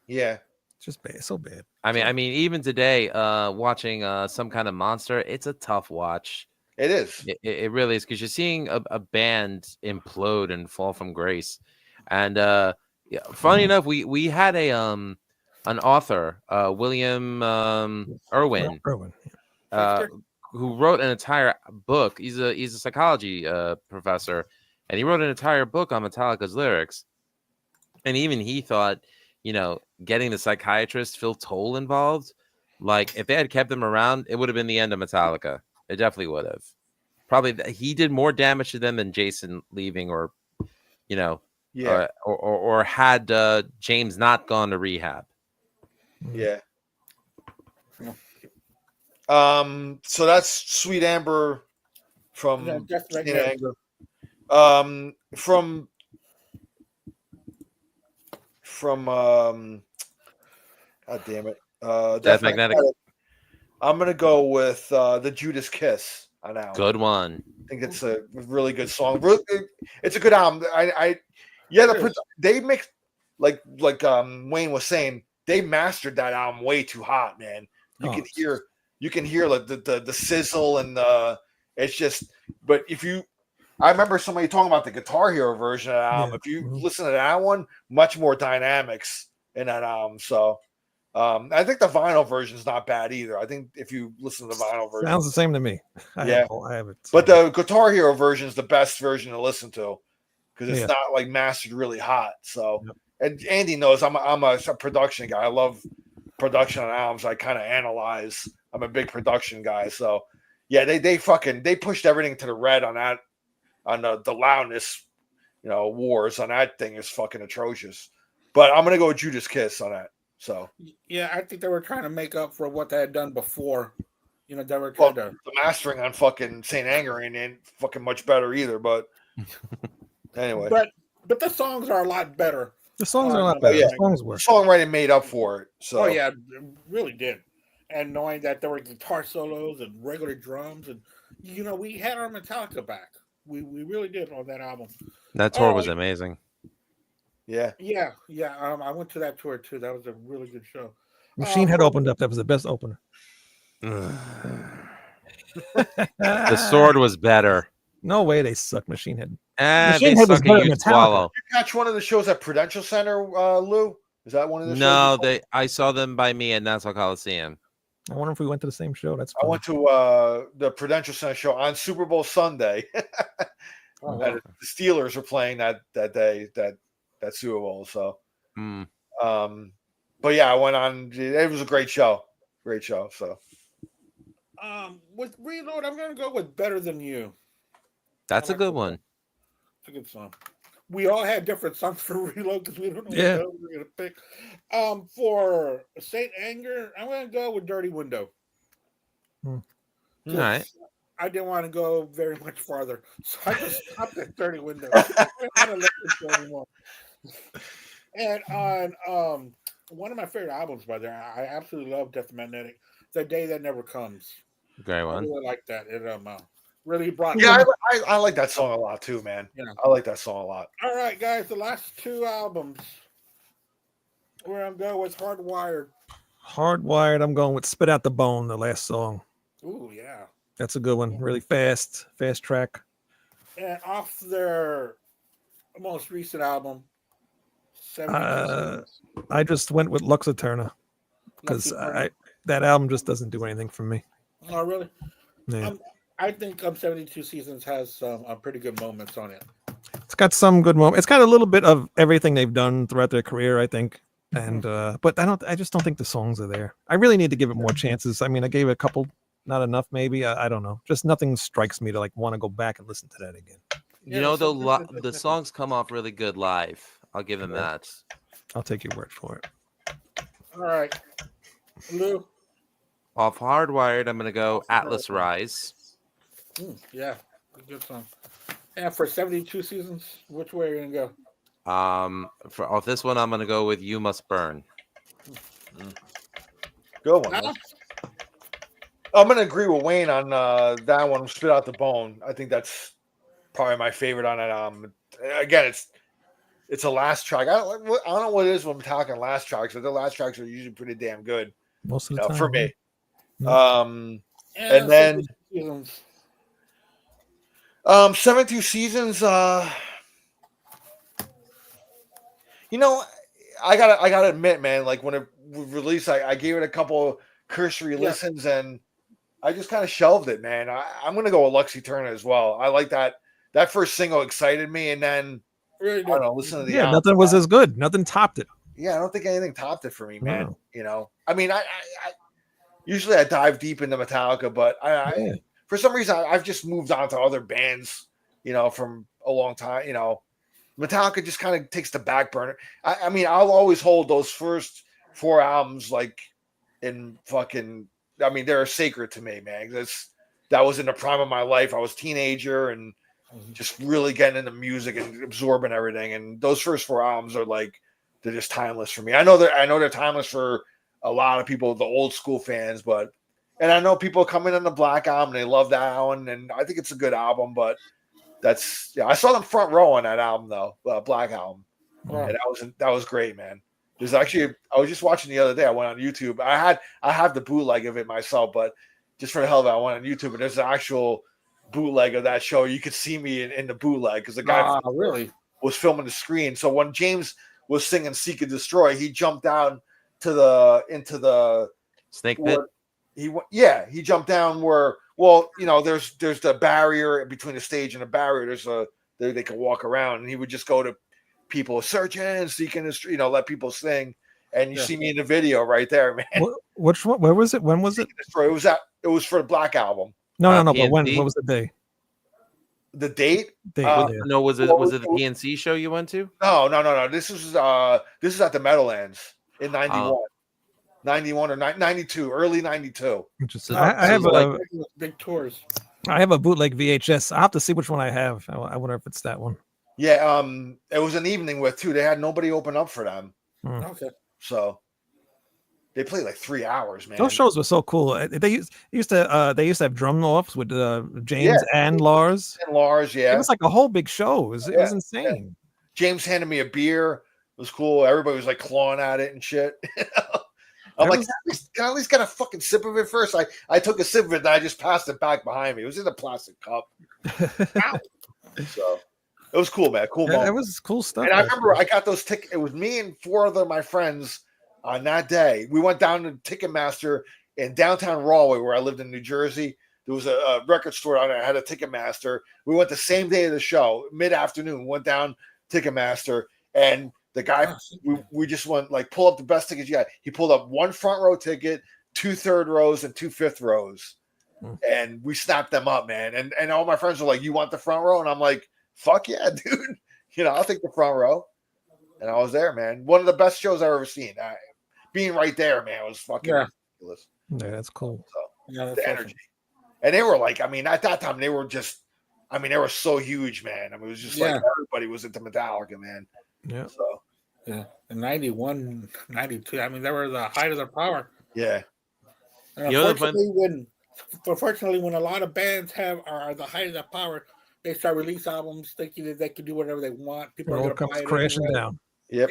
Yeah. It's just bad, so bad. I mean, even today, watching Some Kind of Monster, it's a tough watch. It is. It really is, because you're seeing a band implode and fall from grace. And yeah, funny enough, we had an author, William Irwin, who wrote an entire book. He's a psychology professor, and he wrote an entire book on Metallica's lyrics. And even he thought, getting the psychiatrist Phil Toll involved, like if they had kept him around, it would have been the end of Metallica. It definitely would have. Probably he did more damage to them than Jason leaving, or or had James not gone to rehab. Yeah. So that's Sweet Amber from Anger. From God damn it. Death Magnetic. I'm gonna go with the Judas Kiss on that. Good one. I think it's a really good song. It's a good album. They mixed like Wayne was saying, they mastered that album way too hot, man. You can hear like the sizzle and it's just. But I remember somebody talking about the Guitar Hero version of that album. If you listen to that one, much more dynamics in that album. So I think the vinyl version is not bad either. I think if you listen to the vinyl version, sounds the same to me. I have it. But the Guitar Hero version is the best version to listen to because it's not like mastered really hot. So, and Andy knows I'm a production guy. I love production on albums. I kind of analyze. I'm a big production guy. So, yeah, they pushed everything to the red on that. On the loudness, wars on that thing is fucking atrocious. But I'm gonna go with Judas Kiss on that. So yeah, I think they were trying to make up for what they had done before. They were trying to. The mastering on fucking Saint Anger ain't fucking much better either. But anyway, but the songs are a lot better. The songs are a lot better. Yeah. The songs were. The songwriting made up for it. So yeah, it really did. And knowing that there were guitar solos and regular drums, and we had our Metallica back. We really did on that album. That tour was amazing. Yeah. I went to that tour too. That was a really good show. Machine Head opened up. That was the best opener. The Sword was better. No way, they suck. Machine Head. Machine Head was better than Metallica. Did you catch one of the shows at Prudential Center, Lou? Is that one of the shows? No, I saw them by me at Nassau Coliseum. I wonder if we went to the same show. That's funny. I went to the Prudential Center show on Super Bowl Sunday. The Steelers were playing that day, that Super Bowl. So, but yeah, I went on. It was a great show. So, with Reload, I'm gonna go with Better Than You. That's a good one. It's a good song. We all had different songs for Reload because we don't know what we're gonna pick. For Saint Anger, I'm gonna go with Dirty Window. All right. I didn't want to go very much farther, so I just stopped at Dirty Window. I didn't want to listen to anymore. And on one of my favorite albums by there, I absolutely love Death Magnetic. The Day That Never Comes. Great one. I really like that. It really brought. Yeah, I like that song a lot too, man. Yeah. I like that song a lot. All right, guys, the last two albums. We're gonna go with Hardwired. Hardwired. I'm going with Spit Out the Bone, the last song. Ooh, yeah. That's a good one. Really fast track. And off their most recent album, I just went with Lux Eterna because that album just doesn't do anything for me. Oh, really? Yeah. I think 72 Seasons has some pretty good moments on it. It's got some good moments. It's got a little bit of everything they've done throughout their career, I think. And but I just don't think the songs are there. I really need to give it more chances. I mean, I gave it a couple not enough. Maybe I don't know. Just nothing strikes me to like want to go back and listen to that again. You know, the songs come off really good live. I'll give them that. I'll take your word for it. All right, Lou. Off Hardwired, I'm gonna go Atlas Rise. Yeah, good song. And for 72 seasons, which way are you gonna go? For off this one, I'm gonna go with You Must Burn. Good one. Man. I'm gonna agree with Wayne on that one. Spit Out the Bone. I think that's probably my favorite on it. Again, it's a last track. I don't know what it is when I'm talking last tracks, but the last tracks are usually pretty damn good. Most of the time for me. Yeah. And then 72 seasons. You know, I gotta admit, man, like when it was released, I gave it a couple cursory listens and I just kind of shelved it, man. I'm gonna go with Luxy Turner as well. I like that first single excited me, and then really I don't know, listen to the album. Nothing was as good. Nothing topped it. Yeah, I don't think anything topped it for me, man. No. You know, I mean, I usually I dive deep into Metallica, but I for some reason I've just moved on to other bands, you know, from a long time. You know, Metallica just kind of takes the back burner. I mean, I'll always hold those first 4 albums like in fucking. I mean, they're sacred to me, man. That was in the prime of my life. I was a teenager and just really getting into music and absorbing everything. And those first 4 albums are like they're just timeless for me. I know they're timeless for a lot of people, the old school fans, and I know people come in on the Black Album, they love that one, and I think it's a good album, but I saw them front row on that album though, Black Album, and that was great, man. There's actually, I was just watching the other day. I went on YouTube. I have the bootleg of it myself, but just for the hell of it, I went on YouTube, and there's an actual bootleg of that show. You could see me in the bootleg because the guy really was filming the screen. So when James was singing "Seek and Destroy," he jumped down into the snake pit. He jumped down where, well, you know, there's the barrier between the stage and the barrier. They can walk around, and he would just go to people searching, seeking, you know, let people sing. And you see me in the video right there, man. Which one? Where was it? When was it? It was for the Black Album. No. But when? What was the day? The date? No, was it the PNC show you went to? No. This is at the Meadowlands in 91 or 92, early 92. Interesting. I have big tours. I have a bootleg VHS. I have to see which one I have. I wonder if it's that one. Yeah, it was an evening with too. They had nobody open up for them. Okay. So they played like 3 hours, man. Those shows were so cool. They used to have drum offs with James and Lars. And Lars, yeah. It was like a whole big show. It was insane. Yeah. James handed me a beer. It was cool. Everybody was like clawing at it and shit. I'm like, can I at least get a fucking sip of it first? I took a sip of it and I just passed it back behind me. It was in a plastic cup. So it was cool, man. Cool moment. It was cool stuff. And I remember I got those tickets. It was me and 4 other my friends on that day. We went down to Ticketmaster in downtown Rahway, where I lived in New Jersey. There was a record store down there. I had a Ticketmaster. We went the same day of the show, mid-afternoon. Went down Ticketmaster, and the guy, we just went like pull up the best tickets you got. He pulled up 1 front row ticket, 2 third rows, and 2 fifth rows, and we snapped them up, man. And all my friends were like, "You want the front row?" And I'm like, "Fuck yeah, dude! You know, I'll take the front row." And I was there, man. One of the best shows I've ever seen. Being right there, man, was fucking ridiculous. Yeah, that's cool. So, the energy, and they were like, I mean, at that time they were just, I mean, they were so huge, man. I mean, it was just like everybody was into Metallica, man. Yeah. So in 91, 92. I mean, they were the height of their power. Yeah. And unfortunately, when a lot of bands are the height of their power, they start release albums thinking that they can do whatever they want. People are going to buy it crashing anyway. down. Yep.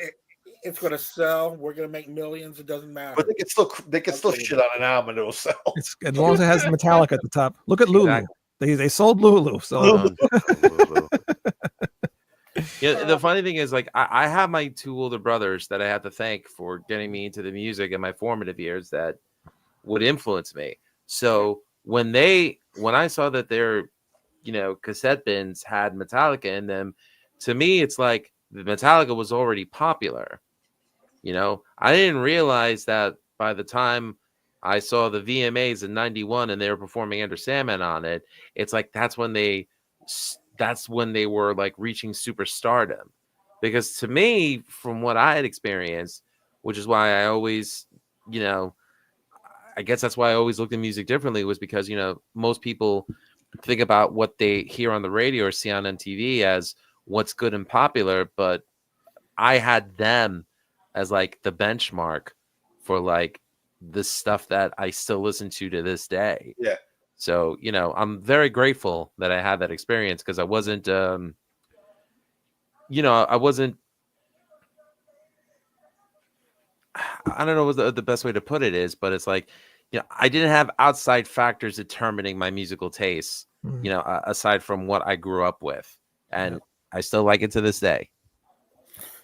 It's going to sell. We're going to make millions. It doesn't matter. But they can still shit on an album and it'll sell. As long as it has Metallica at the top. Look at Lulu. Exactly. They sold Lulu. So yeah, the funny thing is, like, I have my 2 older brothers that I have to thank for getting me into the music in my formative years that would influence me. So when I saw that their, you know, cassette bins had Metallica in them, to me, it's like the Metallica was already popular. You know, I didn't realize that by the time I saw the VMAs in '91 and they were performing Enter Sandman on it. It's like that's when they were like reaching superstardom. Because to me, from what I had experienced, which is why I always, you know, I guess that's why I always looked at music differently, was because, you know, most people think about what they hear on the radio or see on MTV as what's good and popular, but I had them as like the benchmark for like the stuff that I still listen to this day. Yeah. So, you know, I'm very grateful that I had that experience, because I wasn't, you know, I wasn't, I don't know what the best way to put it is, but it's like, you know, I didn't have outside factors determining my musical tastes, you know, aside from what I grew up with. And I still like it to this day.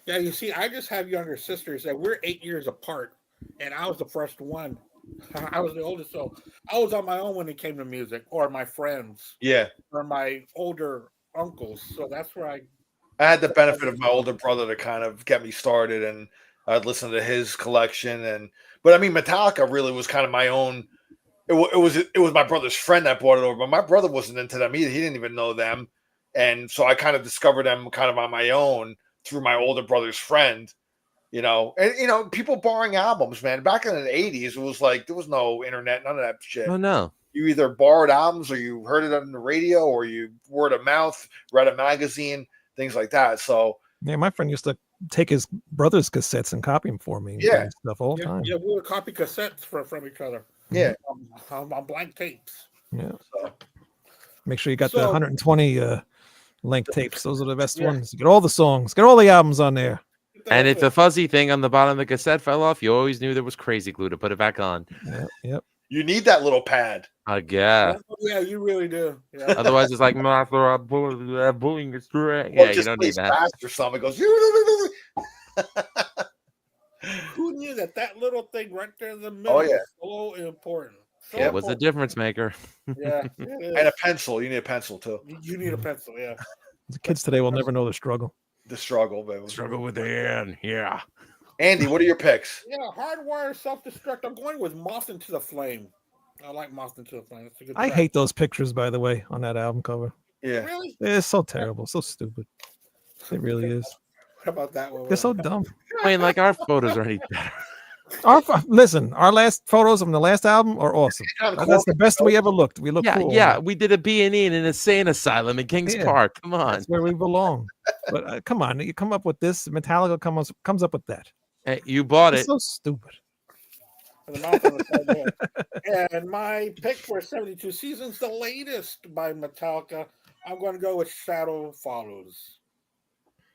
Yeah, you see, I just have younger sisters that we're 8 years apart, and I was the first one. I was the oldest, so I was on my own when it came to music, or my friends, Yeah. or my older uncles. So that's where I had the benefit of my older brother to kind of get me started, and I'd listen to his collection. But I mean, Metallica really was kind of my own. It was my brother's friend that brought it over, but my brother wasn't into them either. He didn't even know them, and so I kind of discovered them kind of on my own through my older brother's friend. You know, and you know, people borrowing albums, man. Back in the '80s, it was like there was no internet, none of that shit. Oh, no. You either borrowed albums, or you heard it on the radio, or you word of mouth, read a magazine, things like that. So Yeah, my friend used to take his brother's cassettes and copy them for me. And Yeah. stuff all the yeah, time. yeah, we would copy cassettes from each other. yeah, On blank tapes. Yeah. so, Make sure you got the So- 120 length tapes. Those are the best Yeah. ones. Get all the songs. Get all the albums on there. And if the fuzzy thing on the bottom of the cassette fell off, you always knew there was crazy glue to put it back on. Yep. you need that little pad. Yeah. Yeah, you really do. Yeah. Otherwise, it's like bullying is straight. Or Yeah, you just don't plays need that. fast or something. It goes. Who knew that little thing right there in the middle yeah. is so important? So It was the important. difference maker. Yeah, it is. And a pencil. You need a pencil too. You need a pencil. Yeah. The kids today will never know the struggle. The struggle, but Struggle with the end. Yeah. Andy, what are your picks? Yeah, hardwire self-destruct. I'm going with Moth into the Flame. I like Moth into the Flame. That's a good I track. hate those pictures, by the way, on that album cover. Yeah, Really? It's so terrible, so stupid. It really is. What about that one? They're so dumb. I mean, like, our photos are any better. Listen, our last photos from the last album are awesome. That's the best we ever looked. We look Yeah, cool. yeah. We did a B&E in an insane asylum in Kings Yeah. Park. Come on. That's where we belong. But come on, you come up with this. Metallica comes up with that. Hey, you bought It's it. so stupid. The Moth on the Flame. And my pick for 72 Seasons, the latest by Metallica, I'm going to go with Shadow Follows.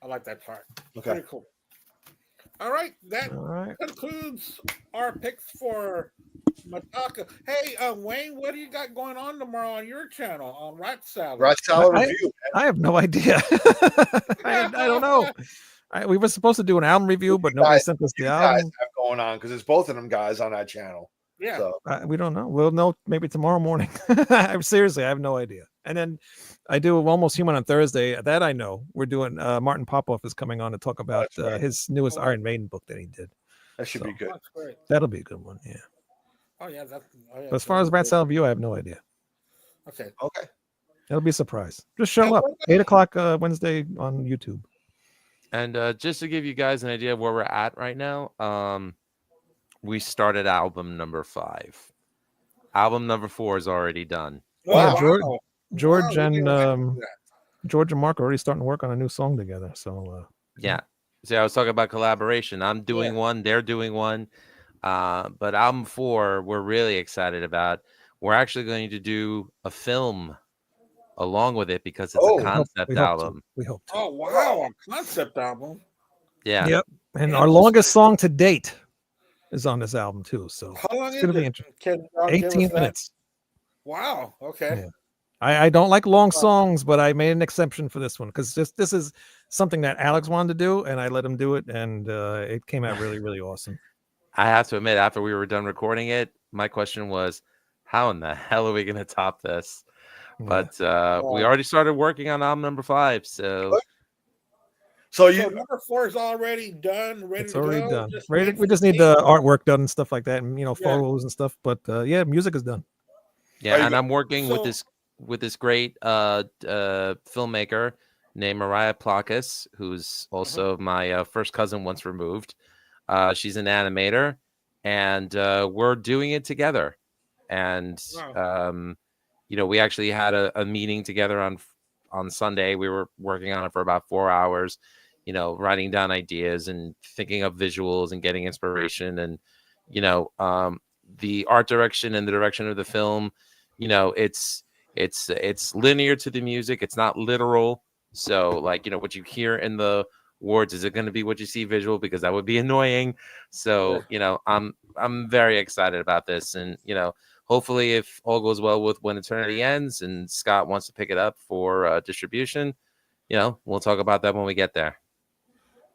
I like that chart. Okay. Pretty cool. All right, that All right. concludes our picks for Metallica. Hey, Wayne, what do you got going on tomorrow on your channel on Rat Salad? Rat Salad I- review. I have no idea. I don't know. We were supposed to do an album review, but nobody Guys, sent us the You guys album. have going on because it's both of them guys on that channel. Yeah. So We don't know. We'll know maybe tomorrow morning. Seriously, I have no idea. And then I do Almost Human on Thursday. That I know. We're doing Martin Popoff is coming on to talk about That's right. his newest Oh. Iron Maiden book that he did. that should be So- good. That's great. That'll be a good one. Yeah. Oh, yeah. But But as far as Rat Salad View, I have no idea. Okay. Okay. It'll be a surprise. Just show Yeah, up. what- 8:00 Wednesday on YouTube. And just to give you guys an idea of where we're at right now, we started album number 5. Album number 4 is already done. Yeah, wow. George Wow, and we didn't do that. George and Mark are already starting to work on a new song together. So Yeah. See, I was talking about collaboration. I'm doing one, they're doing one. But album 4, we're really excited about. We're actually going to do a film along with it because it's Oh, a concept we hope album. to. We hope to. Oh, wow. A concept album. Yeah. Yep. And Yeah. our longest song to date is on this album too. So How long it's is gonna be it? interesting. Can y'all give us 18 that? minutes. Wow. Okay. Yeah. I don't like long songs, but I made an exception for this one because this is something that Alex wanted to do, and I let him do it, and it came out really, really awesome. I have to admit, after we were done recording it, my question was, how in the hell are we going to top this? Yeah. But we already started working on album number 5. So So So number 4 is already done, ready It's to already go. done. wait We for just the need date. the artwork done and stuff like that, and Yeah. photos and stuff. But yeah, music is done. Yeah, you and go. I'm working So- with this great filmmaker named Mariah Plakis, who's also my first cousin once removed. She's an animator, and we're doing it together. And Wow. we actually had a meeting together on Sunday. We were working on it for about 4 hours, writing down ideas and thinking of visuals and getting inspiration, and the art direction and the direction of the film. It's linear to the music. It's not literal. So like, what you hear in the words, is it going to be what you see visual? Because that would be annoying. So, I'm very excited about this. And, hopefully if all goes well with When Eternity Ends and Scott wants to pick it up for distribution, we'll talk about that when we get there.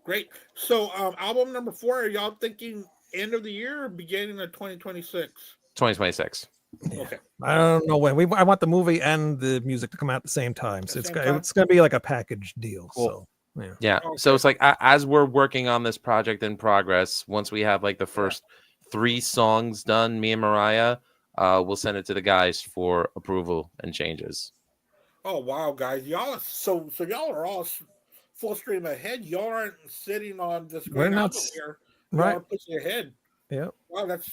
Great. So album number 4, are y'all thinking end of the year or beginning of 2026? 2026. Yeah. Okay. I don't know when. I want the movie and the music to come out at the same time. So At the same time? it's gonna be like a package deal. Cool. So yeah. Yeah. So Okay. it's like as we're working on this project in progress, once we have like the first 3 songs done, me and Mariah, we'll send it to the guys for approval and changes. Oh wow, guys, y'all so y'all are all full stream ahead. Y'all aren't sitting on this We're great not album here. right. Y'all are pushing ahead. Yeah. Wow, that's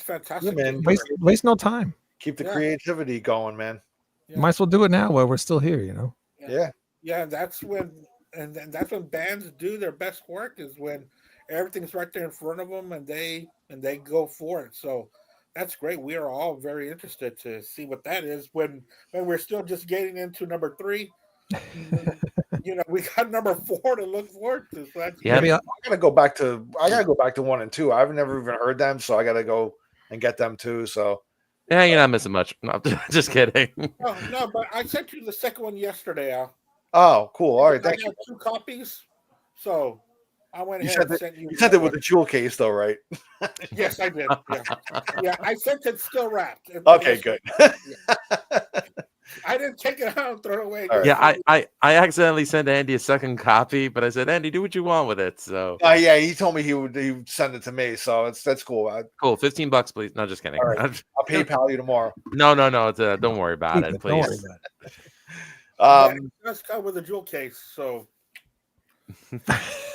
fantastic. Yeah, man. Waste no time. Keep the Yeah. creativity going, man. Yeah. Might as well do it now while we're still here. Yeah. Yeah, that's when that's when bands do their best work, is when everything's right there in front of them and they go for it. So that's great. We are all very interested to see what that is when we're still just getting into number 3. We got number 4 to look forward to. So that's Yeah. Maybe I gotta go back to 1 and 2. I've never even heard them, so I gotta go and get them too. So Yeah, you're not missing much. No, just kidding. no, but I sent you the second one yesterday, Al. oh, cool. All right, I thank you. have 2 copies, so I went You ahead sent and it. sent you. You sent it with a jewel case, though, right? Yes, I did. Yeah, yeah, I sent it still wrapped. Okay, good. I didn't take it out and throw it away. All right. Yeah, I accidentally sent Andy a second copy, but I said, Andy, do what you want with it. So Yeah, he told me he would send it to me, so that's cool. cool. $15, please. No, just kidding. All right. I'll PayPal you tomorrow. No. Don't worry about it, Don't worry please. about it. But it does come with a jewel case. So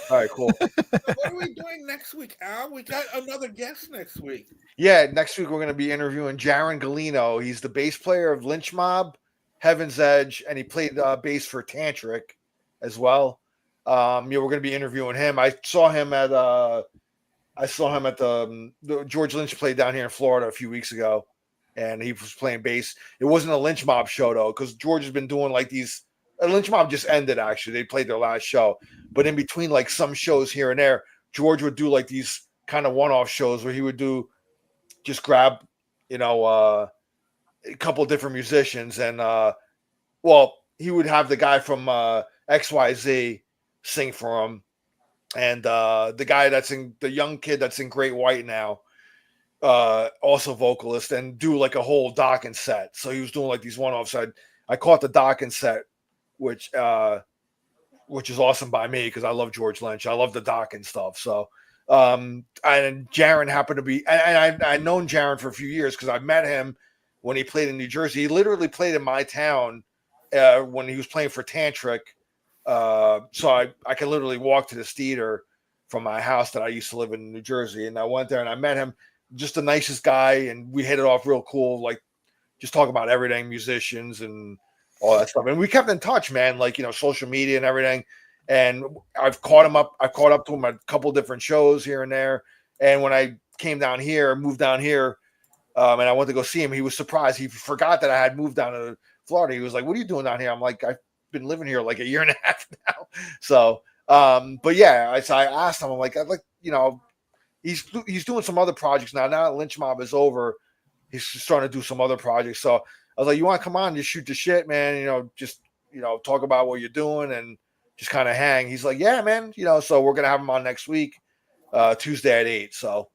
all right, cool. what are we doing next week, Al? We got another guest next week. Yeah, next week we're going to be interviewing Jaron Galino. He's the bass player of Lynch Mob, Heaven's Edge, and he played bass for Tantric as well. We're going to be interviewing him. I saw him at the George Lynch played down here in Florida a few weeks ago, and he was playing bass. It wasn't a Lynch Mob show though, because George has been doing like these. Lynch Mob just ended actually. They played their last show, but in between like some shows here and there, George would do like these kind of one-off shows where he would do just grab, a couple different musicians, and he would have the guy from XYZ sing for him, and the guy the young kid that's in Great White now, also vocalist, and do like a whole Dawkins set. So he was doing like these one-offs. I caught the Dawkins set, which is awesome by me because I love George Lynch. I love the Dawkins stuff. So and Jaron happened to be, and I've known Jaron for a few years because I met him when he played in New Jersey. He literally played in my town when he was playing for Tantric. So I could literally walk to this theater from my house that I used to live in New Jersey. And I went there and I met him, just the nicest guy. And we hit it off real cool, like just talk about everything, musicians and all that stuff. And we kept in touch, man, like, social media and everything. And I've caught up to him at a couple different shows here and there. And when I moved down here, and I went to go see him, he was surprised. He forgot that I had moved down to Florida. He was like, "What are you doing down here?" I'm like, "I've been living here like a year and a half now." So, but yeah, I asked him, I'm like, he's doing some other projects now. Now that Lynch Mob is over, he's starting to do some other projects. So I was like, "You want to come on, just shoot the shit, man? Just talk about what you're doing and just kind of hang." He's like, "Yeah, man. So we're gonna have him on next week, Tuesday at 8. So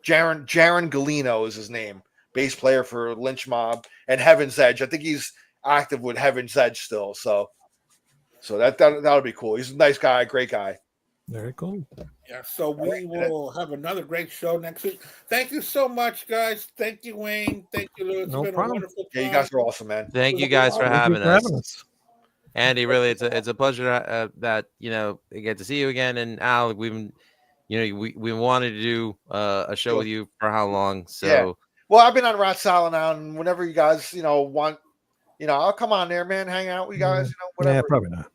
Jaron Galino is his name, bass player for Lynch Mob and Heaven's Edge. I think he's active with Heaven's Edge still. So So that'll be cool. He's a nice guy, great guy. Very cool. Yeah, so we will have another great show next week. Thank you so much, guys. Thank you, Wayne. Thank you, Lou. It's No been problem. a wonderful time. Yeah, you guys are awesome, man. Thank you guys for Thank you having for us. having us. Andy, really, it's a pleasure that I get to see you again. And Al, we wanted to do a show with you for how long? So Yeah. Well, I've been on Rat Salad now, and whenever you guys, want, I'll come on there, man, hang out with you guys, whatever. Yeah, probably not.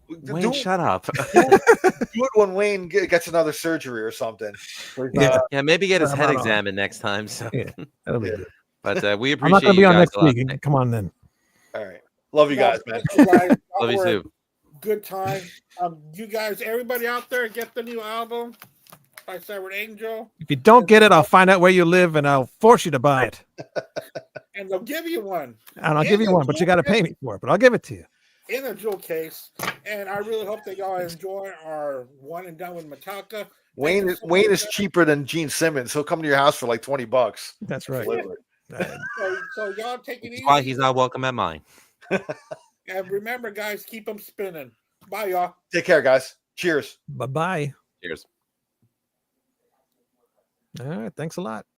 Wayne, shut up. Do it when Wayne gets another surgery or something. Yeah, maybe get his I'm head not on. examined next time. So, Yeah, that'll be good. but we I'm appreciate not going to be you on guys next a lot. week. Come on then. All right. Love you guys, man. Thank you, guys. Love you We're too. Good time. You guys, everybody out there, get the new album by Severed Angel, If you don't get it, I'll find out where you live and I'll force you to buy it. and they'll give you one And I'll give you one, but you got to pay me for it. But I'll give it to you. in a jewel case. And I really hope that y'all enjoy our one and done with Metallica. Wayne is cheaper than Gene Simmons. He'll come to your house for like $20. That's right. So y'all take it That's easy. why he's not welcome at mine. And remember, guys, keep them spinning. Bye, y'all. Take care, guys. Cheers. Bye-bye. Cheers. All right. Thanks a lot.